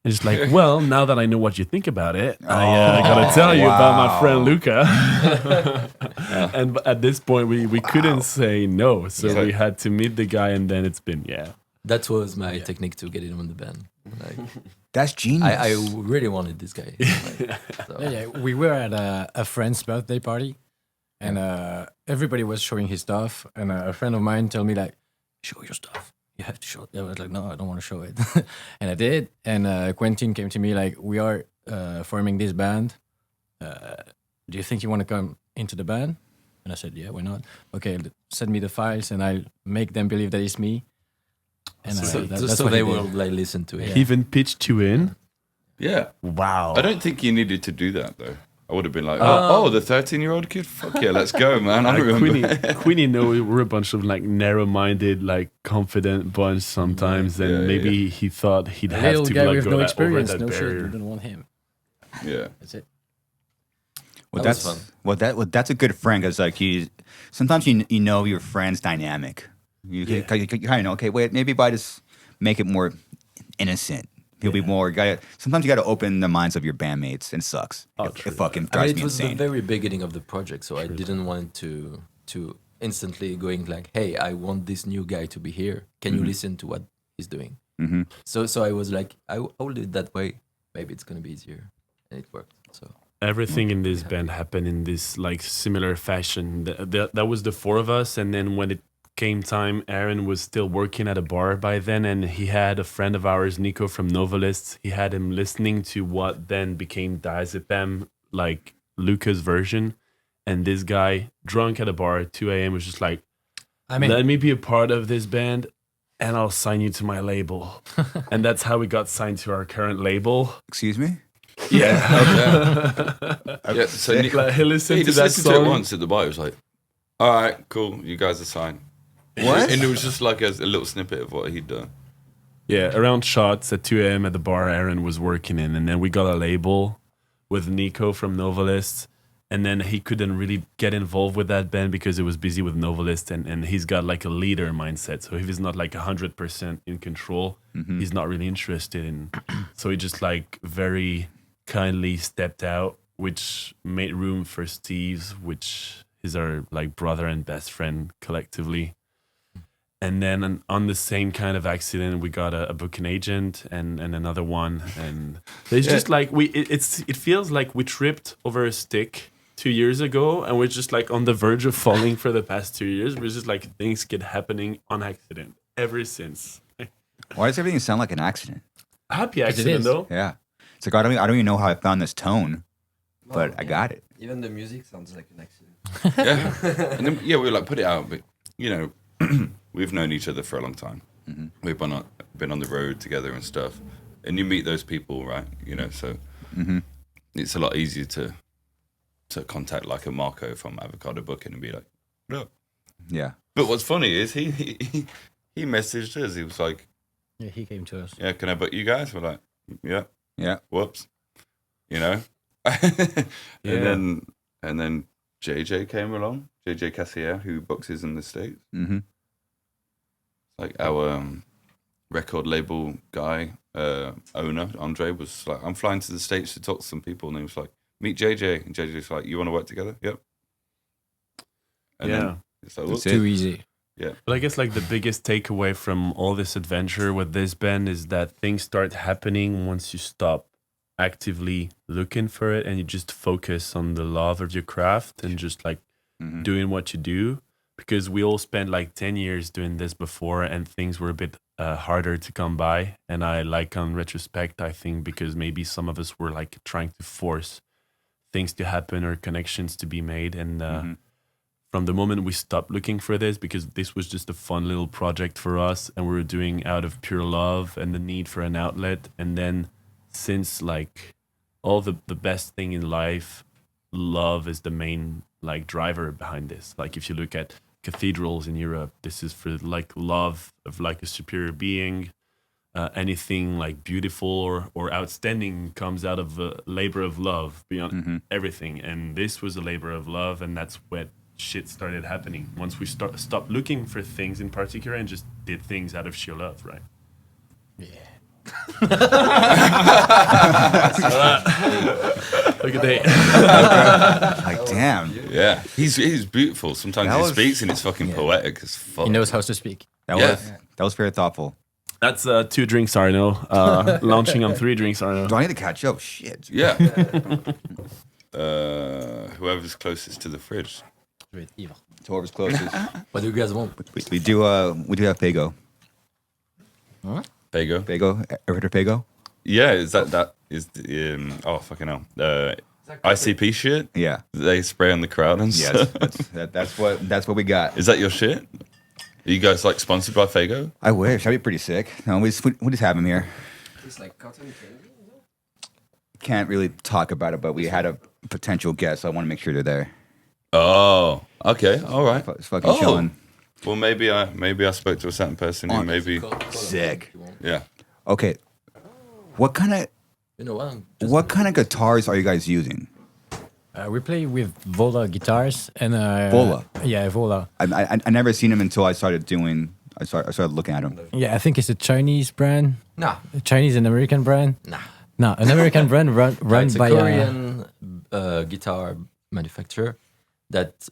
And just like, well, now that I know what you think about it, I gotta tell you about my friend Luka. And at this point, we couldn't say no, so we had to meet the guy, and then it's been That was my technique to get him on the band. Like, That's genius. I really wanted this guy. Like, so. Yeah, we were at a friend's birthday party, and everybody was showing his stuff, and a friend of mine told me like, show your stuff. You have to show it. I was like, no, I don't want to show it. And I did. And Quentin came to me like, we are forming this band. Do you think you want to come into the band? And I said, yeah, why not? Okay, send me the files and I'll make them believe that it's me. And that's so what they he will did. like listen to it. He even pitched you in. Yeah. Wow. I don't think you needed to do that though. I would have been like, the 13-year-old kid? Fuck yeah, let's go, man. I remember. Queenie know we're a bunch of like narrow-minded, like confident bunch sometimes, and maybe he thought he'd A have little to guy like with go no over experience, that no shit. barrier. You don't want him. Yeah. That's it. Well, That was that's fun. that's a good friend because like sometimes you know your friend's dynamic. You kind of know. Okay, wait, maybe if I just make it more innocent, he'll be more. Sometimes you got to open the minds of your bandmates, and it sucks. It fucking I drives mean, me it was insane. the very beginning of the project, so I didn't want to instantly going like, hey, I want this new guy to be here. Can you listen to what he's doing? So I was like, I will do it that way. Maybe it's gonna be easier, and it worked. So Everything in this band happened in this like similar fashion. That was the four of us, and then when it came time, Aaron was still working at a bar by then, and he had a friend of ours, Nico from Novelists. He had him listening to what then became Diazepam, like Luka's version. And this guy, drunk at a bar at 2 a.m., was just like, let me be a part of this band, and I'll sign you to my label. And that's how we got signed to our current label. Excuse me. Yeah. Yeah. So Like, he listened he to just that listened to song. it once at the bar. He was like, all right, cool. You guys are signed. What? And it was just like a little snippet of what he'd done. Yeah, around shots at 2 a.m. at the bar Aaron was working in. And then we got a label with Nico from Novelists. And then he couldn't really get involved with that band because it was busy with Novelist. And he's got like a leader mindset. So if he's not like 100% in control, he's not really interested in. So he just like very kindly stepped out, which made room for Steeves, which is our like brother and best friend collectively. And then on the same kind of accident, we got a booking agent and another one, and it's just like it feels like we tripped over a stick 2 years ago, and we're just like on the verge of falling for the past 2 years. We're just like things keep happening on accident ever since. Why does everything sound like an accident? Happy 'Cause it accident is. though. Yeah. It's like I don't even know how I found this tone, but I got it. Even the music sounds like an accident. Yeah. And then, we were like, put it out. But, we've known each other for a long time. Mm-hmm. We've been on the road together and stuff. And you meet those people, right? So Mm-hmm. it's a lot easier to contact like a Marco from Avocado Booking and be like, no. Yeah. But what's funny is he messaged us. He was like, Yeah, he came to us. yeah, can I book you guys? We're like, yeah. Yeah. Whoops. Yeah. And then JJ came along, JJ Cassier, who boxes in the States. Mm-hmm. Like our record label guy, owner, Andre, was like, I'm flying to the States to talk to some people. And he was like, meet JJ. And JJ's like, you want to work together? Yep. And then it's like, That's whoops. it. Too easy. Yeah. But I guess like the biggest takeaway from all this adventure with this band is that things start happening once you stop actively looking for it and you just focus on the love of your craft and just like Mm-hmm. doing what you do. Because we all spent like 10 years doing this before and things were a bit harder to come by. And I like on retrospect, I think because maybe some of us were like trying to force things to happen or connections to be made. And from the moment we stopped looking for this, because this was just a fun little project for us and we were doing out of pure love and the need for an outlet. And then since like all the best thing in life, love is the main like driver behind this. Like if you look at cathedrals in Europe, this is for like love of like a superior being. Anything like beautiful or outstanding comes out of a labor of love beyond everything. And this was a labor of love, and that's when shit started happening. Once we stopped looking for things in particular and just did things out of sheer love, right? Yeah. Look at that. Like, damn. Yeah. He's beautiful. Sometimes That he was- speaks and it's fucking poetic as fuck. He knows how to speak. That Yeah. was very thoughtful. That's 2 drinks, Arnaud. Launching on 3 drinks, Arnaud. Do I need to catch up? Shit. Yeah. Whoever's closest to the fridge. Whoever's closest. What do you guys want? we do have Pago. Fago. Pago. Ever heard of Pago? Yeah, is that is the oh fucking hell. ICP shit? Yeah. They spray on the crowd and Yes. stuff. That's what we got. Is that your shit? Are you guys like sponsored by Fago? I wish. That'd be pretty sick. No, we just have him here. It's like cotton candy. Can't really talk about it, but we had a potential guest. So I want to make sure they're there. Oh, okay, all right. It's fucking chilling. Well, maybe I spoke to a certain person who maybe Sick. yeah. Okay. What kind of You know what? guitars are you guys using? We play with Vola guitars and Vola? Yeah, Vola. I never seen him until I started looking at him. Yeah, I think it's a Chinese brand, Nah, a Chinese and American brand. nah. No, an American brand run It's a by Korean guitar manufacturer that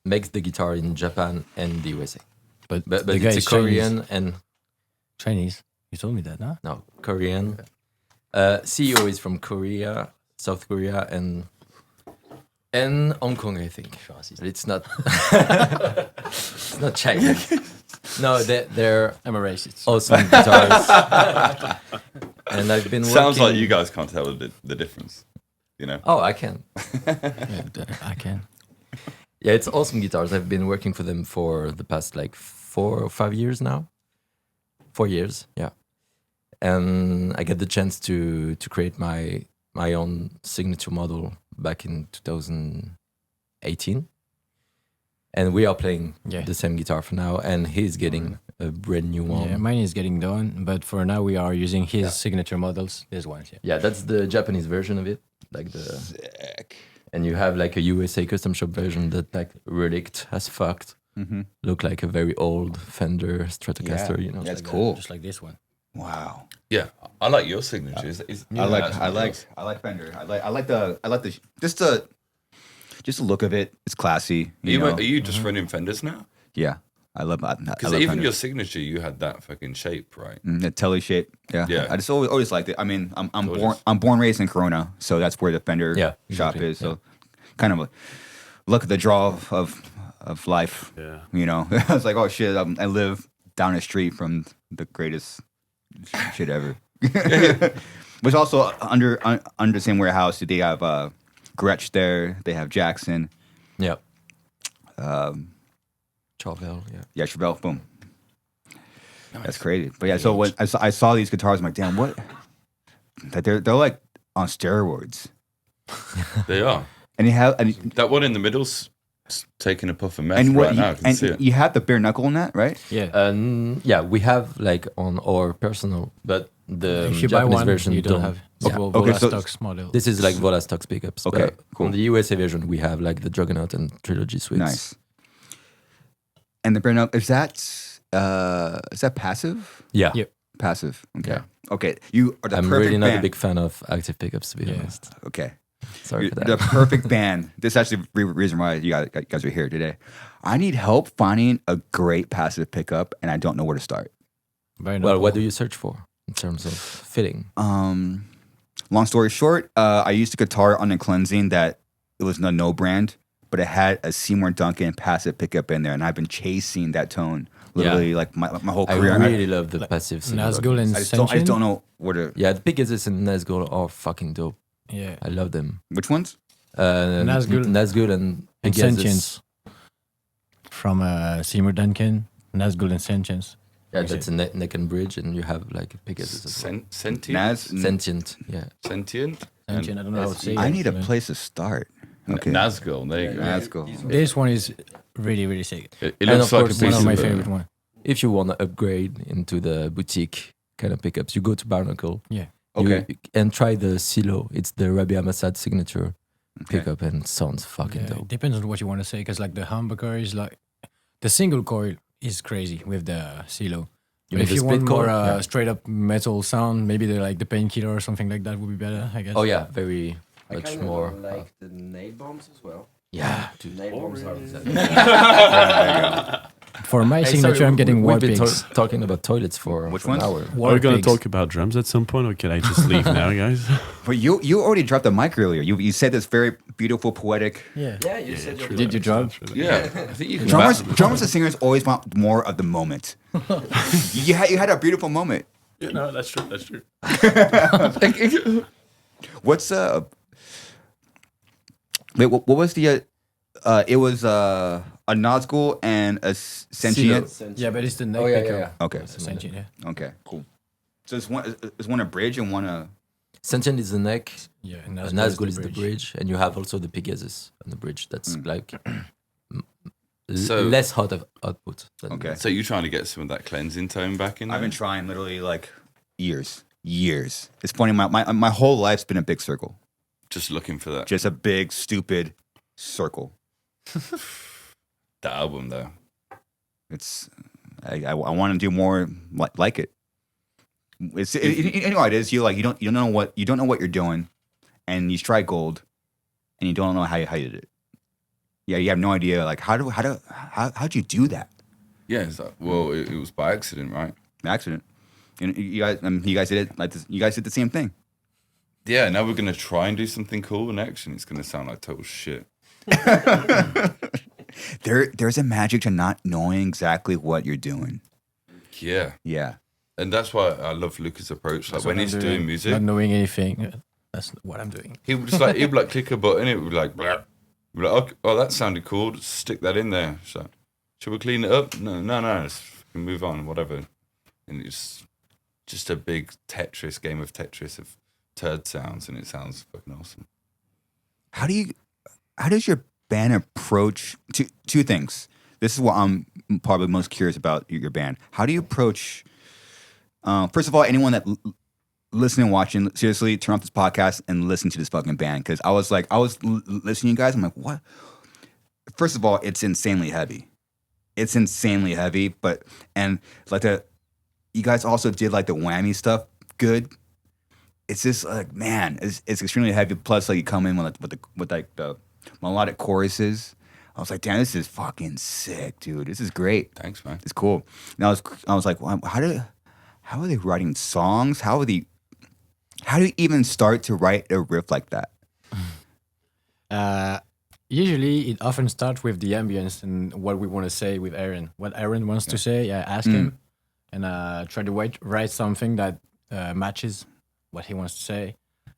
makes the guitar in Japan and the USA. but But the guy it's a is Chinese. Korean and Chinese. You told me that, no? no Korean. CEO is from Korea, South Korea, and Hong Kong, I think. But it's not. It's not Chinese. No, they're I'm a racist. awesome guitars. And I've been Sounds like working- you guys can't tell the difference. You know? Oh, I can. I can. Yeah, it's awesome guitars. I've been working for them for the past like 4 or 5 years now. 4 years, yeah. And I got the chance to create my own signature model back in 2018. And we are playing the same guitar for now, and he's getting a brand new one. Yeah, mine is getting done, but for now we are using his signature models. This one, yeah. Yeah, that's the Japanese version of it, like the. Sick. And you have like a USA custom shop version that like relict as fucked. Look like a very old Fender Stratocaster, Yeah, you know. that's like cool. Just like this one. Wow. Yeah, I like your signature. I like Fender. I like the just the look of it. It's classy. Are you just running Fenders now? Yeah. I love Because even your signature, you had that fucking shape, right? the telly shape. Yeah. Yeah. I just always liked it. I mean, I'm Gorgeous. born raised in Corona, so that's where the Fender Yeah, shop exactly, is. So kind of a look at the draw of life. Yeah. You know, I was like, oh shit, I live down the street from the greatest shit ever. Which also under the same warehouse, they have Gretsch there. They have Jackson. Yeah. Chauvel, yeah. Yeah, Chauvel, boom. Nice. That's crazy. But yeah, so when I saw these guitars, I'm like, damn, what? That they're like on steroids. They are. And you have that one in the middle's taking a puff of meth right now. I can see it. You have the bare knuckle in that, right? Yeah. Yeah, we have like on our personal, but the if you buy Japanese one, version you don't have. Yeah. Vola so stocks model. This is like Vola stocks pickups. Okay, but cool. On the USA version, we have like the Juggernaut and Trilogy suites. Nice. And the bare knuckle, is that passive? Yeah. Yep. Passive. Okay. Yeah. Okay. You are the I'm perfect really not band. a big fan of active pickups, to be honest. Okay. Sorry for that. The perfect band. This is actually the reason why you guys are here today. I need help finding a great passive pickup, and I don't know where to start. Well, what do you search for in terms of fitting? Long story short, I used a guitar on the cleansing that it was no brand, but it had a Seymour Duncan passive pickup in there, and I've been chasing that tone literally like my whole I career. really love the passive. Nazgul and I just don't know where to. Yeah, the Pegasus and Nazgul are fucking dope. Yeah. I love them. Which ones? Nazgul and Pegasus. Sentience. From Seymour Duncan, Nazgul and Sentience. Yeah, that's a neck and bridge, and you have like a Pegasus as well. Sentient? Sentient, yeah. Sentient? Sentient, I don't know how to say it. I need a place to start. Okay. Nazgul, there you go. Nazgul. This one is really, really sick. It And looks of like a course, piece One of my of favorite one. If you want to upgrade into the boutique kind of pickups, you go to Barnacle. Yeah. Okay. And try the Silo. It's the Rabia Massad signature pickup, and sounds fucking Yeah, dope. it depends on what you want to say, because like the humbucker is like the single coil is crazy with the Silo. You But mean if the you split want more coil? Yeah. straight up metal sound, maybe the painkiller or something like that would be better, I guess. Oh yeah, very I much kind more. of like the nail bombs as well. Yeah, dude. Nail bombs are For my Hey, signature, sorry, I'm getting we've war been pigs. talking about toilets for Which for an ones? hour. Are we going to pigs. talk about drums at some point, or can I just leave now, guys? But you already dropped the mic earlier. You said this very beautiful, poetic. Yeah. Yeah, you said you're Did you drop? Yeah, I think you can Drummers and singers always want more of the moment. you had a beautiful moment. Yeah, no, that's true. That's true. What's Wait, what was the? It was a Nazgul and a Sentient. Yeah, but it's the neck Oh yeah, pickup. yeah, yeah. Okay, Sentient, yeah. okay, cool. So it's one a bridge and one a. Sentient is the neck. Yeah, And Nazgul is the bridge, and you have also the Pegasus on the bridge. That's like So- less hot of output. Than Okay. So you're trying to get some of that cleansing tone back in there? I've been trying literally like years. It's funny. My whole life's been a big circle. Just looking for that. Just a big stupid circle. The album, though. It's I want to do more like it. It's you know what it is. You don't know what you're doing, and you strike gold, and you don't know how you did it. Yeah, you have no idea. Like how'd you do that? Yeah, it's like, well, it was by accident, right? Accident. And you guys did it like this, you guys did the same thing. Yeah, now we're going to try and do something cool next, and it's going to sound like total shit. There's a magic to not knowing exactly what you're doing. Yeah. Yeah. And that's why I love Luka's approach. Like That's when what he's I'm doing music, Not knowing anything. That's what I'm doing. he would just he'd like click a button, it would be like, blah. We'd be like, okay, oh, that sounded cool. Just stick that in there. So, should we clean it up? No. Let's move on, whatever. And it's just a big game of Tetris of turd sounds, and it sounds fucking awesome. How does your band approach two things? This is what I'm probably most curious about your band. How do you approach? First of all, anyone that listening, watching, seriously, turn off this podcast and listen to this fucking band, because I was listening to you guys. I'm like, what? First of all, it's insanely heavy. It's insanely heavy, but you guys also did like the whammy stuff good. It's just like, man, it's extremely heavy. Plus, like you come in with the melodic choruses. I was like, damn, this is fucking sick, dude. This is great. Thanks, man. It's cool. And I was like, well, how are they writing songs? How do you even start to write a riff like that? Usually, it often starts with the ambience and what we want to say with Aaron. What Aaron wants to say, I ask him and try to write something that matches what he wants to say.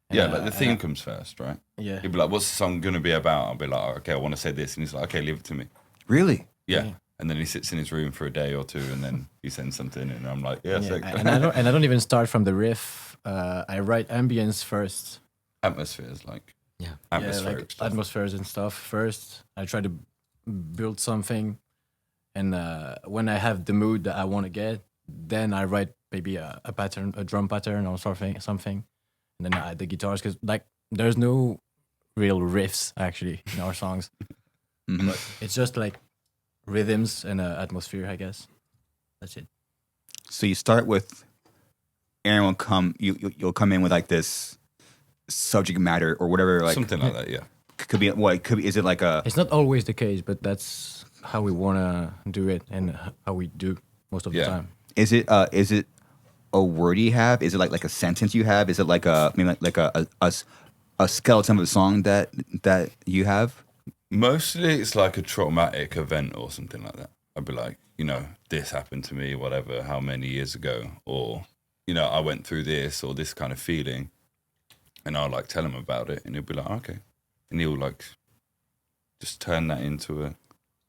And, Yeah, like the theme comes first, right? Yeah. He'd be like, "What's the song gonna be about?" I'll be like, "Oh, "Okay, I want to say this," and he's like, "Okay, leave it to me." Really? Yeah. And then he sits in his room for a day or two, and then he sends something, and I'm like, "Yeah, sick." And I don't even start from the riff. I write ambience first. Atmospheres, like Yeah. atmospheric like stuff. atmospheres and stuff first. I try to build something, and when I have the mood that I want to get, then I write maybe a pattern, a drum pattern or something, and then I add the guitars because like there's no real riffs actually in our songs, but it's just like rhythms and atmosphere, I guess. That's it. So you start with Aaron will come. You'll come in with like this subject matter or whatever. Like Something like that, yeah. could be what? Could be? Is it like a? It's not always the case, but that's how we wanna do it and how we do most of the Yeah. time. Is it? Is it a word you have? Is it like a sentence you have? Is it like a? I mean, like a skeleton of a song that you have? Mostly it's like a traumatic event or something like that. I'd be like, this happened to me, whatever, how many years ago, or, I went through this or this kind of feeling, and I'll like tell him about it, and he'll be like, okay. And he'll like just turn that into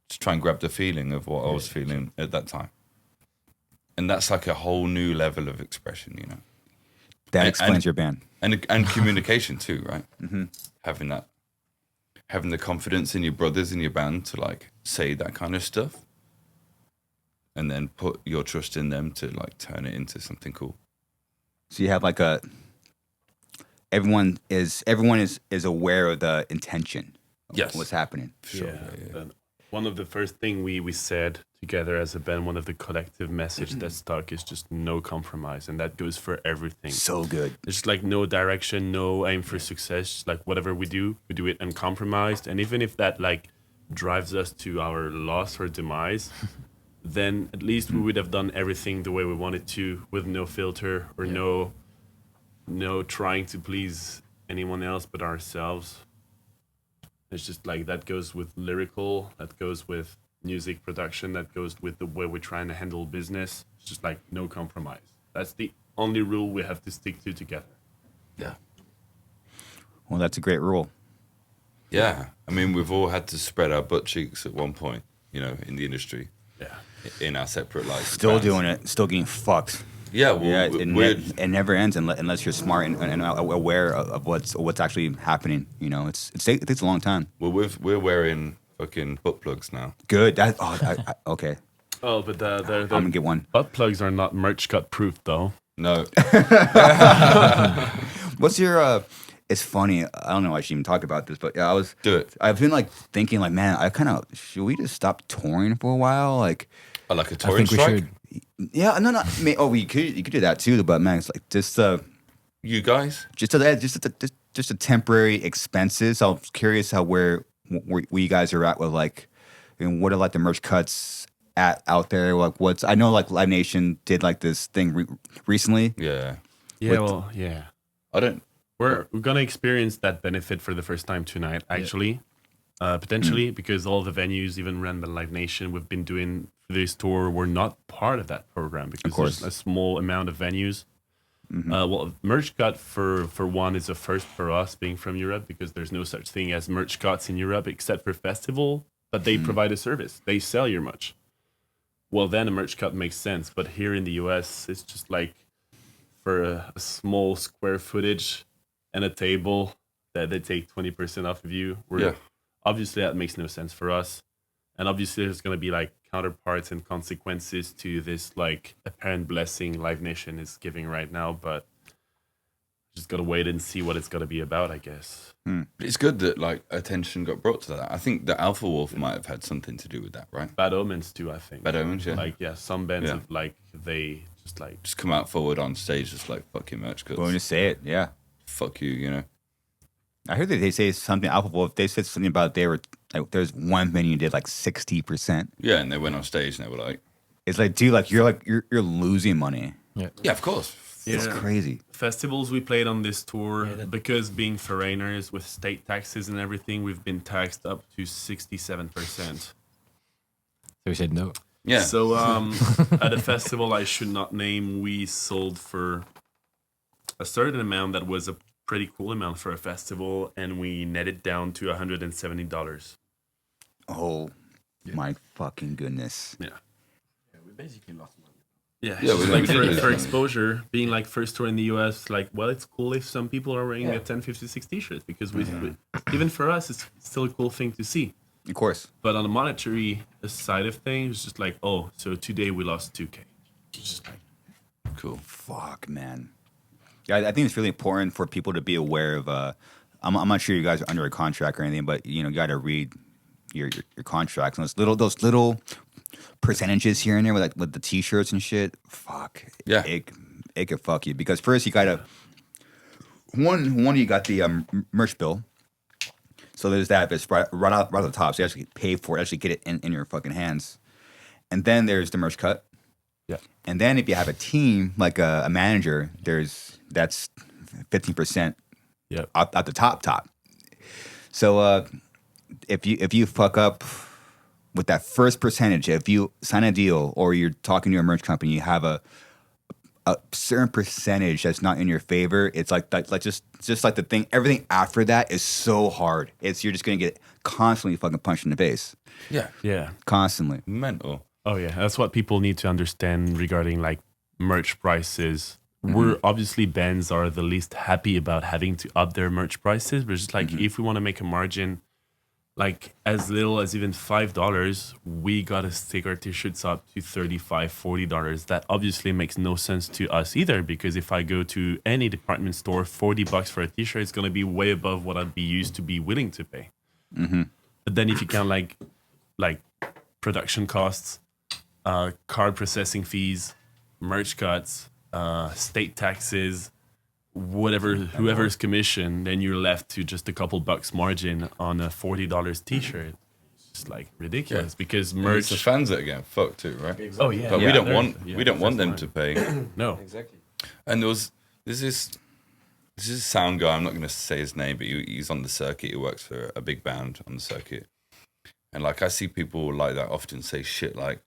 just try and grab the feeling of what I was feeling at that time. And that's like a whole new level of expression, That explains your band. And communication too, right? Mm-hmm. Having the confidence in your brothers in your band to like say that kind of stuff, and then put your trust in them to like turn it into something cool. So you have like everyone is aware of the intention of Yes. what's happening. Sure. But one of the first thing we said together as a band, one of the collective message that stuck is just no compromise, and that goes for everything. So good. There's just like no direction, no aim for success. Just like whatever we do it uncompromised, and even if that like drives us to our loss or demise, then at least we would have done everything the way we wanted to, with no filter or no trying to please anyone else but ourselves. It's just like that goes with lyrical, that goes with music production, that goes with the way we're trying to handle business. It's just like no compromise. That's the only rule we have to stick to together. Yeah. Well, that's a great rule. Yeah. I mean, we've all had to spread our butt cheeks at one point, in the industry, Yeah. in our separate lives. Still doing it. Still getting fucked. Yeah. Well, Yeah, we're it never ends unless you're smart and aware of what's actually happening. It takes a long time. Well, we're wearing fucking butt plugs now. Good. Okay. Oh, but I'm gonna get one. butt plugs are not merch cut proof though. No. What's your? It's funny. I don't know why I should even talk about this, but yeah, Do it. I've been like thinking, like, man, should we just stop touring for a while? Like, I like a I touring think we strike. should. yeah, no. You could do that too, but man, it's like just You guys? just a temporary expenses. So I'm curious where you guys are at with like, what are like the merch cuts out there? Like, I know like Live Nation did like this thing recently. Yeah. Yeah, I don't. We're gonna experience that benefit for the first time tonight, actually. Potentially, because all the venues, even run by Live Nation, we've been doing for this tour, were not part of that program because course. there's a small amount of venues. Well, merch cut for one is a first for us, being from Europe, because there's no such thing as merch cuts in Europe except for festival, but they provide a service. They sell your merch. Well, then a merch cut makes sense, but here in the US, it's just like for a small square footage and a table that they take 20% off of you. Obviously, that makes no sense for us. And obviously, there's going to be like counterparts and consequences to this like apparent blessing Live Nation is giving right now. But just got to wait and see what it's going to be about, I guess. It's good that like attention got brought to that. I think the Alpha Wolf might have had something to do with that, right? Bad Omens too, I think. Bad Omens, yeah. Like, some bands have like, they just like... Just come out forward on stage, just like fuck your merch cuts. Going to say it, yeah. Fuck you, I heard that they say something. Alpha Wolf. They said something about there's one venue did like 60%. Yeah, and they went on stage and they were like, It's like, dude, like you're losing money. yeah, of course. It's crazy. Festivals we played on this tour, because being foreigners with state taxes and everything, we've been taxed up to 67%. So we said no. Yeah. So at a festival I should not name, we sold for a certain amount that was a pretty cool amount for a festival, and we netted down to $170. Oh my fucking goodness. Yeah. We basically lost money. Yeah, Yeah, it's we like did. for exposure, being like first tour in the US, like, well, it's cool if some people are wearing a 1056 t-shirt, because we even for us, it's still a cool thing to see. Of course. But on the monetary side of things, it's just like, oh, so today we lost 2K. It's just like, Cool. Fuck, man. Yeah, I think it's really important for people to be aware of. I'm not sure you guys are under a contract or anything, but you got to read your contracts and those little percentages here and there with the t-shirts and shit. Fuck. Yeah. It could fuck you, because first you gotta one you got the merch bill. So there's that. It's right off the top. So you actually pay for it, actually get it in your fucking hands. And then there's the merch cut. yeah. And then if you have a team, like a manager, that's 15% Yep. at the top. So if you fuck up with that first percentage, if you sign a deal or you're talking to a merch company, you have a certain percentage that's not in your favor, it's like just like the thing. Everything after that is so hard. You're just gonna get constantly fucking punched in the face, Yeah. Yeah. constantly. Mental. Oh, yeah. That's what people need to understand regarding like merch prices. We're obviously, bands are the least happy about having to up their merch prices, but just like if we want to make a margin, like as little as even $5, we gotta stick our t-shirts up to $35, $40. That obviously makes no sense to us either, because if I go to any department store, $40 for a t-shirt is gonna be way above what I'd be used to be willing to pay. But then if you count like production costs, card processing fees, merch cuts, state taxes, whoever's commission, then you're left to just a couple bucks margin on a $40 t-shirt. It's just like ridiculous, because It's merch. the fans that are getting fucked too, right? Oh yeah, But yeah, we don't they're- want yeah, we don't want them that's to fine. pay. No. Exactly. And there's this sound guy. I'm not going to say his name, but he's on the circuit. He works for a big band on the circuit, and like I see people like that often say shit like,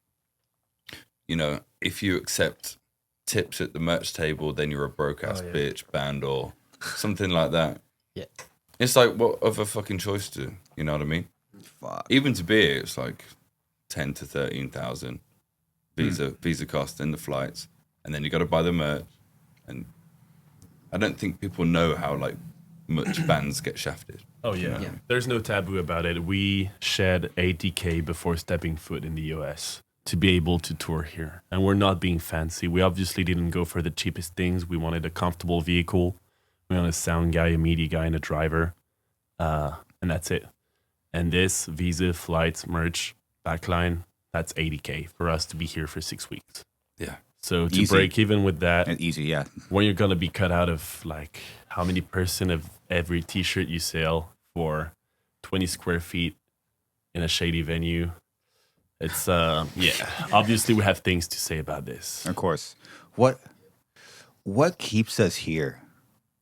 if you accept tips at the merch table, then you're a broke ass bitch band or something like that. Yeah. It's like, what other fucking choice do you know what I mean? Fuck. Even to beer, it's like 10 to 13,000 visa cost and the flights, and then you got to buy the merch. And I don't think people know how like much bands get shafted. Oh yeah. There's no taboo about it. We shed 80K before stepping foot in the US to be able to tour here, and we're not being fancy. We obviously didn't go for the cheapest things. We wanted a comfortable vehicle. We wanted a sound guy, a media guy, and a driver, and that's it. And this visa, flights, merch, backline, that's 80K for us to be here for 6 weeks. Yeah. So to Easy. break even with that, Easy, yeah. when you're gonna be cut out of like how many % of every t-shirt you sell for 20 square feet in a shady venue, it's obviously we have things to say about this. Of course. What keeps us here?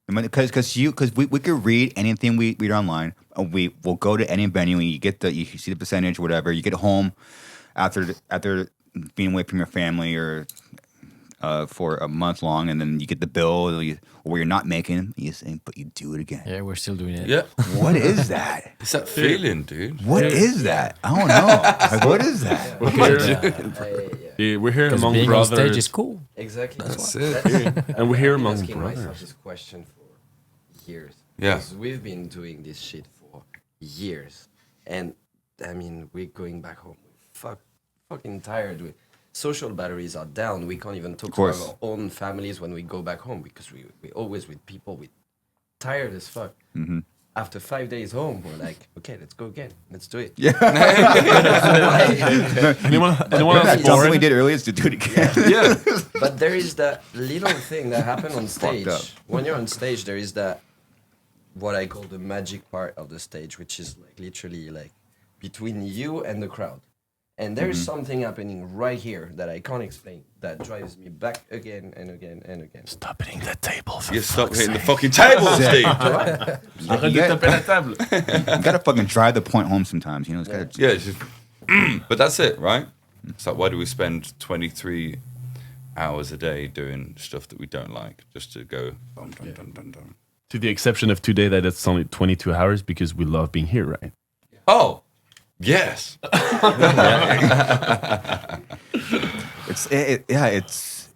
I mean, because we could read anything we read online. We will go to any venue and you see the percentage, whatever. You get home after being away from your family or for a month long, and then you get the bill where you're not making. You say, but you do it again. Yeah, we're still doing it. Yeah. What is that? It's that feeling, dude. What is that? I don't know. Like, what is that? We're here Because among being brothers, on stage is cool. Exactly. That's it. and we're here I've been among asking myself brothers. this question for years. Yeah. Because we've been doing this shit for years. And I mean, we're going back home. Fucking tired. Social batteries are down. We can't even talk to course. our own families when we go back home because we always with people. We tired as fuck. Mm-hmm. After 5 days home, we're like, okay, let's go again. Let's do it. Anyone That else jump we bored? did earlier is to do it again. Yeah. But there is that little thing that happened on stage. up. When you're on stage, there is that what I call the magic part of the stage, which is like literally like between you and the crowd. And there's something happening right here that I can't explain that drives me back again and again and again. Stop hitting that table. You stop hitting the fucking table, Steve. Arrête de taper la table. You gotta fucking drive the point home sometimes. You know, it's gotta. Yeah, it's just, but that's it, right? It's like, why do we spend 23 hours a day doing stuff that we don't like just to go dun, dun, dun, dun, dun. To the exception of today, that it's only 22 hours because we love being here, right? Oh, yes.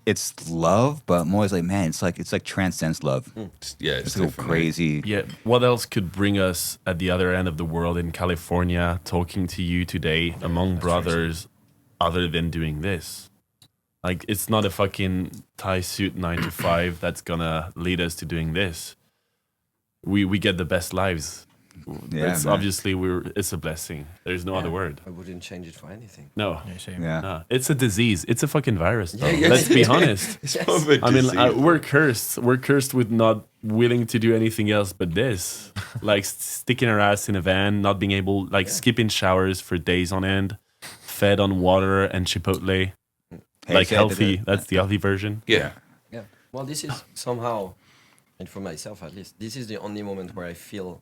It's love, but I'm always like, man, it's like transcends love. Yeah, It's so different, crazy. Yeah. What else could bring us at the other end of the world in California, talking to you today among brothers, other than doing this? Like, it's not a fucking tie suit 9 to 5 that's gonna lead us to doing this. We get the best lives. Yeah, It's man. obviously it's a blessing. There's no other word. I wouldn't change it for anything. No. Yeah, same. Yeah. No. It's a disease. It's a fucking virus, though. yeah, Let's be honest. It's more of a I mean, disease. we're cursed. We're cursed with not willing to do anything else but this. Like sticking our ass in a van, not being able, like skipping showers for days on end, fed on water and Chipotle. Hey, Like say healthy. that- That's the healthy version. Yeah. Yeah. Well, this is somehow, and for myself at least, this is the only moment where I feel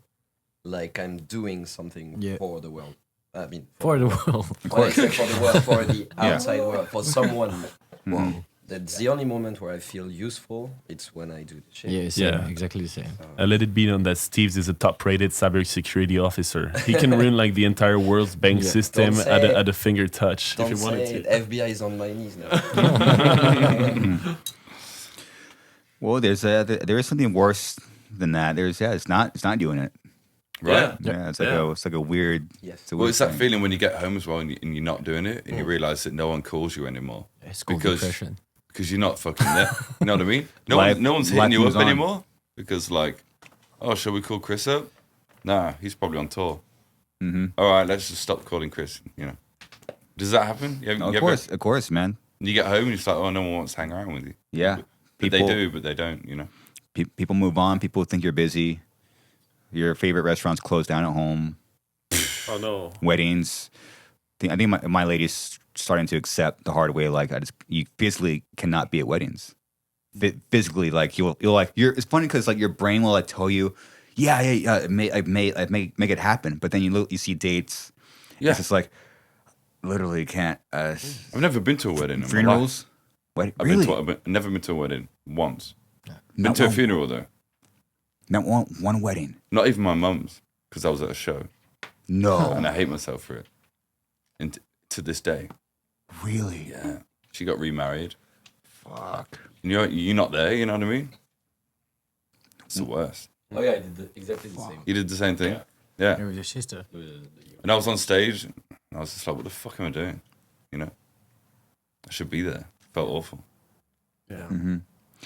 like I'm doing something Yeah. for the world. I mean, For the world. well, except for the world, for the outside world, for someone. Well, that's the only moment where I feel useful. It's when I do the shit. Yeah, same. Yeah. Exactly the same. Let it be known that Steeves is a top-rated cybersecurity officer. He can ruin like the entire world's bank Yeah. system Don't say at a finger touch Don't if you wanted say it. to. FBI is on my knees now. Well, there is something worse than that. It's not doing it. Right? Yeah, it's like a weird. Yes. It's a Well, weird it's that thing. feeling when you get home as well and you're not doing it and you realize that no one calls you anymore. It's called Because- depression. Because you're not fucking there. You know what I mean? No Life- one's life hitting you moves up on. anymore. Because like, oh, shall we call Chris up? Nah, he's probably on tour. Mm-hmm. All right, let's just stop calling Chris. You know, does that happen? Of course, man. You get home and it's like, oh, no one wants to hang around with you. Yeah, But they do, but they don't. You know. People move on. People think you're busy. Your favorite restaurants close down at home. Oh no. Weddings. I think my lady's starting to accept the hard way. Like you physically cannot be at weddings. Physically, like you'll like it's funny because like your brain will like tell you, yeah, make it happen. But then you see dates. Yeah. It's just like literally can't. I've never been to a wedding. in my life. Funerals. What? I've Really? I've never been to a wedding once. Been Not to a one- funeral though. Not one wedding. Not even my mum's, because I was at a show No. and I hate myself for it. And to this day, Really? yeah, she got remarried. Fuck. And you're not there. You know what I mean? It's the worst. Oh yeah, I did exactly the same. You did the same thing. Yeah. You're with your sister. And I was on stage. And I was just like, what the fuck am I doing? You know, I should be there. Felt awful. Yeah.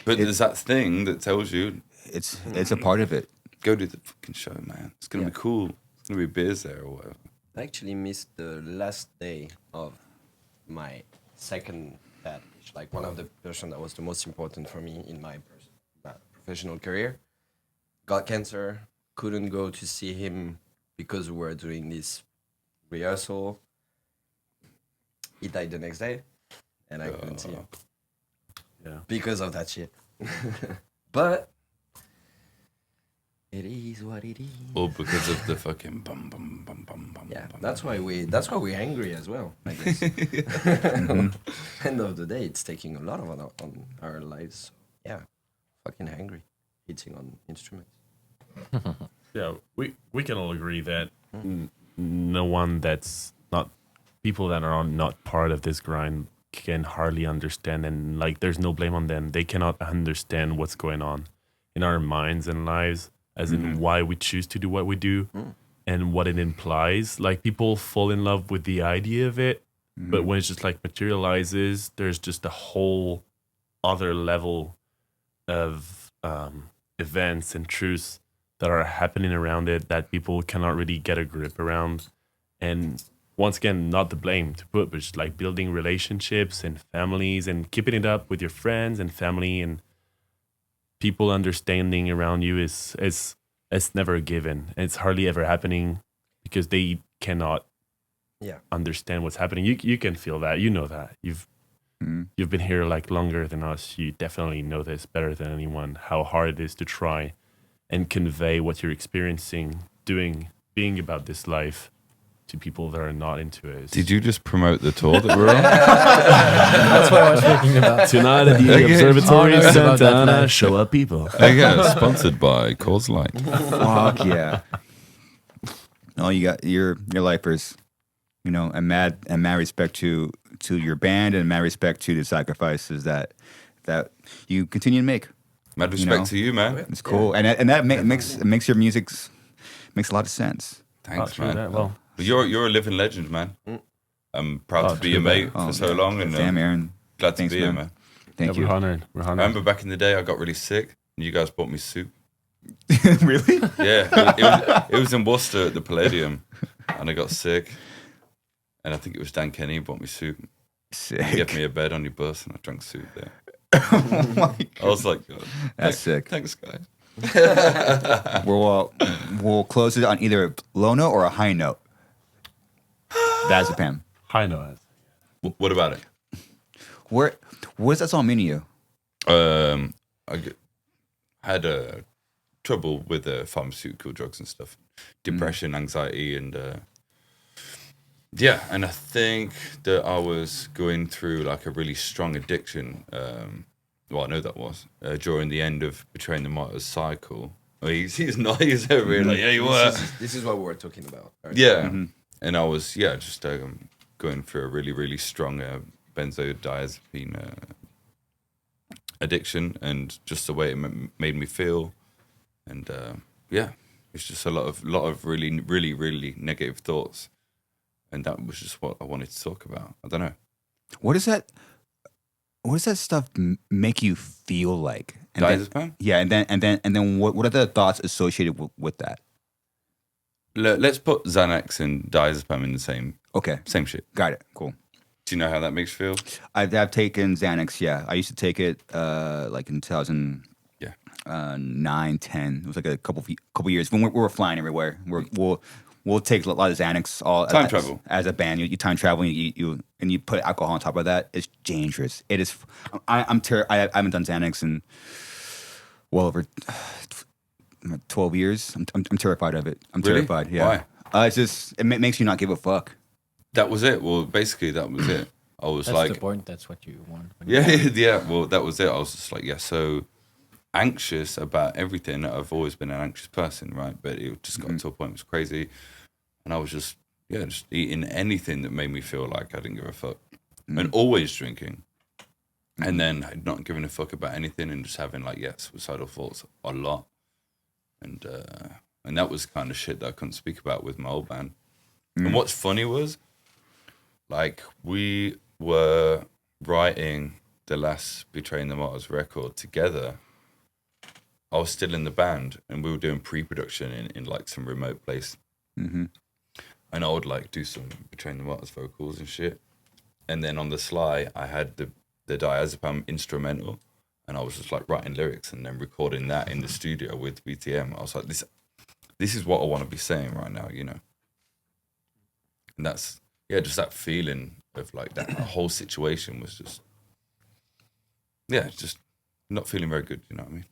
But there's that thing that tells you, It's a part of it. go to the fucking show, man. It's gonna be cool. It's gonna be beers there or whatever. I actually missed the last day of my second bad pitch. Like one of the person that was the most important for me in my professional career got cancer. Couldn't go to see him because we were doing this rehearsal. He died the next day, and I couldn't see him. Yeah. Because of that shit. But it is what it is. Or because of the fucking bum bum bum bum bum. Yeah, bum, that's bum. why we're angry as well, I guess. End of the day, it's taking a lot of on our lives. So, yeah, fucking angry, hitting on instruments. Yeah, we can all agree that no one that's not people that are not part of this grind can hardly understand, and like there's no blame on them. They cannot understand what's going on in our minds and lives, as in why we choose to do what we do and what it implies. Like people fall in love with the idea of it, but when it's just like materializes, there's just a whole other level of events and truths that are happening around it that people cannot really get a grip around. And once again, not the blame to put, but just like building relationships and families and keeping it up with your friends and family and people understanding around you is it's never a given. It's hardly ever happening because they cannot understand what's happening. You can feel that. You know that. You've been here like longer than us. You definitely know this better than anyone, how hard it is to try and convey what you're experiencing, being about this life to people that are not into it. Did you just promote the tour that we're on? That's what I was thinking about. Tonight at the Okay. Observatory of Honest about Santa that Ana, life. show up people. Yeah, sponsored by Coors Light. Fuck yeah. No, you got your lifers. You know, and mad respect to your band, and mad respect to the sacrifices that you continue to make. Mad respect to you, man. It's cool, and that makes your music makes a lot of sense. Thanks, True man. that. Well, But you're a living legend, man. I'm proud to be your mate for so long, and Damn, Aaron. glad Thanks, to be here, man. man. Thank you. We're honored. We're I honored. remember back in the day, I got really sick, and you guys bought me soup. Really? Yeah, it was in Worcester at the Palladium, and I got sick. And I think it was Dan Kenny who bought me soup. He Sick. gave me a bed on your bus, and I drank soup there. Oh my God. I was like, God, That's sick. Thanks, guys. We'll close it on either a low note or a high note. Diazepam. High noise. What about it? What does that song mean to you? Had trouble with pharmaceutical drugs and stuff, depression, anxiety, and and I think that I was going through like a really strong addiction. Well, I know that was during the end of Betraying the Martyrs cycle. Oh, he's not. He's over here like, yeah, you were. This is what we were talking about. Right? Yeah, and I was just going through a really, really strong benzodiazepine addiction, and just the way it made me feel, and it's just a lot of really, really, really negative thoughts, and that was just what I wanted to talk about. I don't know. What does that stuff make you feel like? And then, Diazepam? yeah, and then what are the thoughts associated with that? Let's put Xanax and Diazepam in the same shit. Got it. Cool. Do you know how that makes you feel? I've taken Xanax. Yeah, I used to take it like in 2009, 10. It was like a couple years when we were flying everywhere. We'll take a lot of Xanax. Time travel as a band. You time travel. You put alcohol on top of that. It's dangerous. It is. I haven't done Xanax in well over 12 years. I'm terrified of it. I'm Really? terrified. Yeah. Why? It's just it makes you not give a fuck. That was it. Well, basically, that was it. I was That's like, the point. That's what you want. yeah. Well, that was it. I was just like, so anxious about everything. I've always been an anxious person, right? But it just got to a point it was crazy, and I was just eating anything that made me feel like I didn't give a fuck, and always drinking, and then not giving a fuck about anything, and just having like suicidal thoughts a lot, and that was kind of shit that I couldn't speak about with my old band. And what's funny was, like, we were writing the last Betraying the Martyrs record together. I was still in the band, and we were doing pre-production in like some remote place. And I would like do some Betraying the Martyrs vocals and shit. And then on the sly, I had the Diazepam instrumental, and I was just like writing lyrics and then recording that in the studio with BTM. I was like, this is what I want to be saying right now, you know. And that's just that feeling of like that whole situation was just not feeling very good. You know what I mean?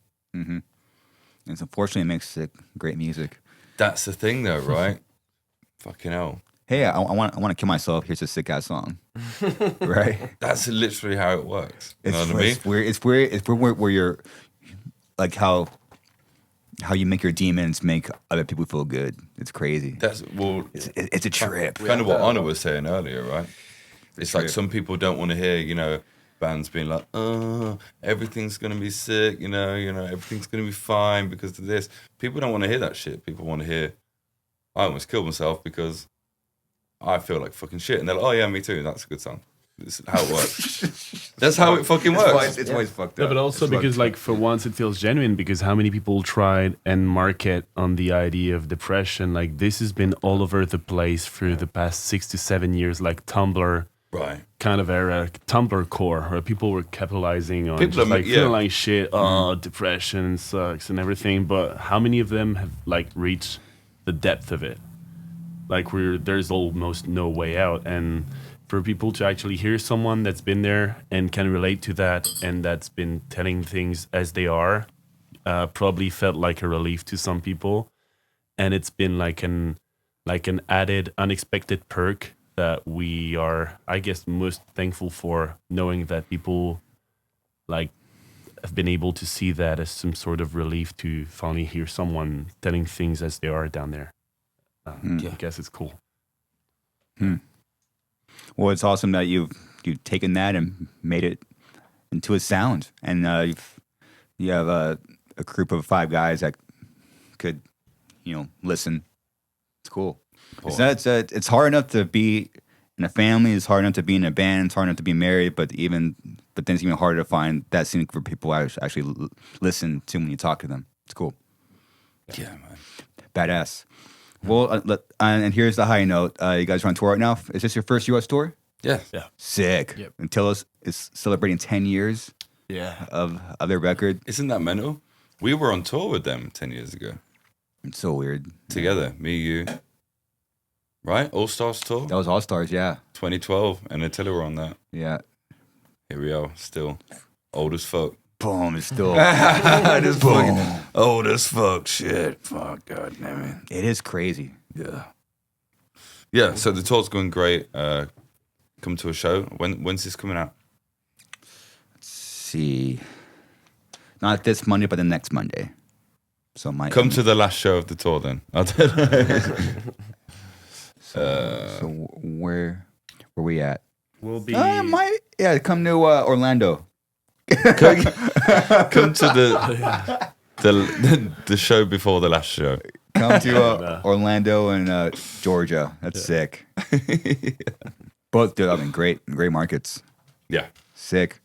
And unfortunately, it makes great music. That's the thing, though, right? Fucking hell. Hey, I want to kill myself. Here's a sick ass song, right? That's literally how it works. You know what I mean? It's weird. It's weird where you're like how you make your demons make other people feel good. It's crazy. It's a trip. Kind of what Arnaud was saying earlier, right? It's like some people don't want to hear, bands being like, oh, everything's going to be sick, everything's going to be fine because of this. People don't want to hear that shit. People want to hear, I almost killed myself because I feel like fucking shit. And they're like, oh yeah, me too. That's a good song. This is how it works. That's how it fucking works. It's always fucked up. Yeah, but also because, like, for once it feels genuine, because how many people tried and market on the idea of depression? Like, this has been all over the place for the past 6 to 7 years, like Tumblr kind of era, Tumblr core, where people were capitalizing on people just, like, feeling like shit, depression sucks and everything. But how many of them have, like, reached the depth of it? like there's almost no way out. And for people to actually hear someone that's been there and can relate to that, and that's been telling things as they are, probably felt like a relief to some people. And it's been like an added unexpected perk that we are, I guess, most thankful for, knowing that people like have been able to see that as some sort of relief to finally hear someone telling things as they are down there. I guess it's cool. Well, it's awesome that you've taken that and made it into a sound, and you have a group of 5 guys that could, listen. It's cool. It's hard enough to be in a family. It's hard enough to be in a band. It's hard enough to be married. But then it's even harder to find that scene for people to actually listen to when you talk to them. It's cool. Yeah, man. Badass. Well, and here's the high note. You guys are on tour right now. Is this your first U.S. tour? Yeah. Sick. Yep. Attila is celebrating 10 years of their record. Isn't that mental? We were on tour with them 10 years ago. It's so weird. Together, me, you. Right? All Stars tour? That was All Stars, yeah. 2012, and Attila were on that. Yeah. Here we are, still old as fuck. Boom, it's still Just fucking old as fuck. Shit. Fuck, god damn it. It is crazy. Yeah. Yeah, so the tour's going great. Come to a show. When's this coming out? Let's see. Not this Monday, but the next Monday. So Come to the last show of the tour then. I don't know. So where we at? We'll be. Come to Orlando. Come to the show before the last show. Come to Orlando and Georgia. That's sick. Both, dude, I mean, great markets. Yeah. Sick.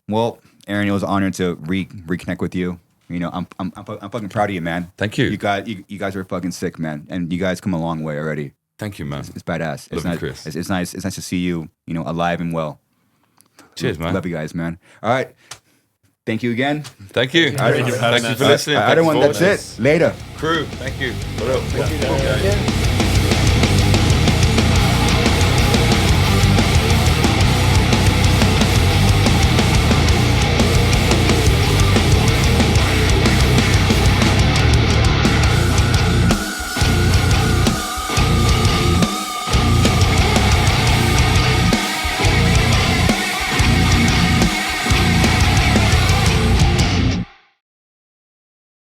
Well, Aaron, it was an honor to reconnect with you. I'm fucking proud of you, man. Thank you. You guys are fucking sick, man, and you guys come a long way already. Thank you, man. It's badass. Love you, Chris. It's nice. It's nice to see you, alive and well. Cheers, man. Love you guys, man. All right. Thank you again. Thank you. Thank you for listening. That's it. Later. Crew, thank you. What up?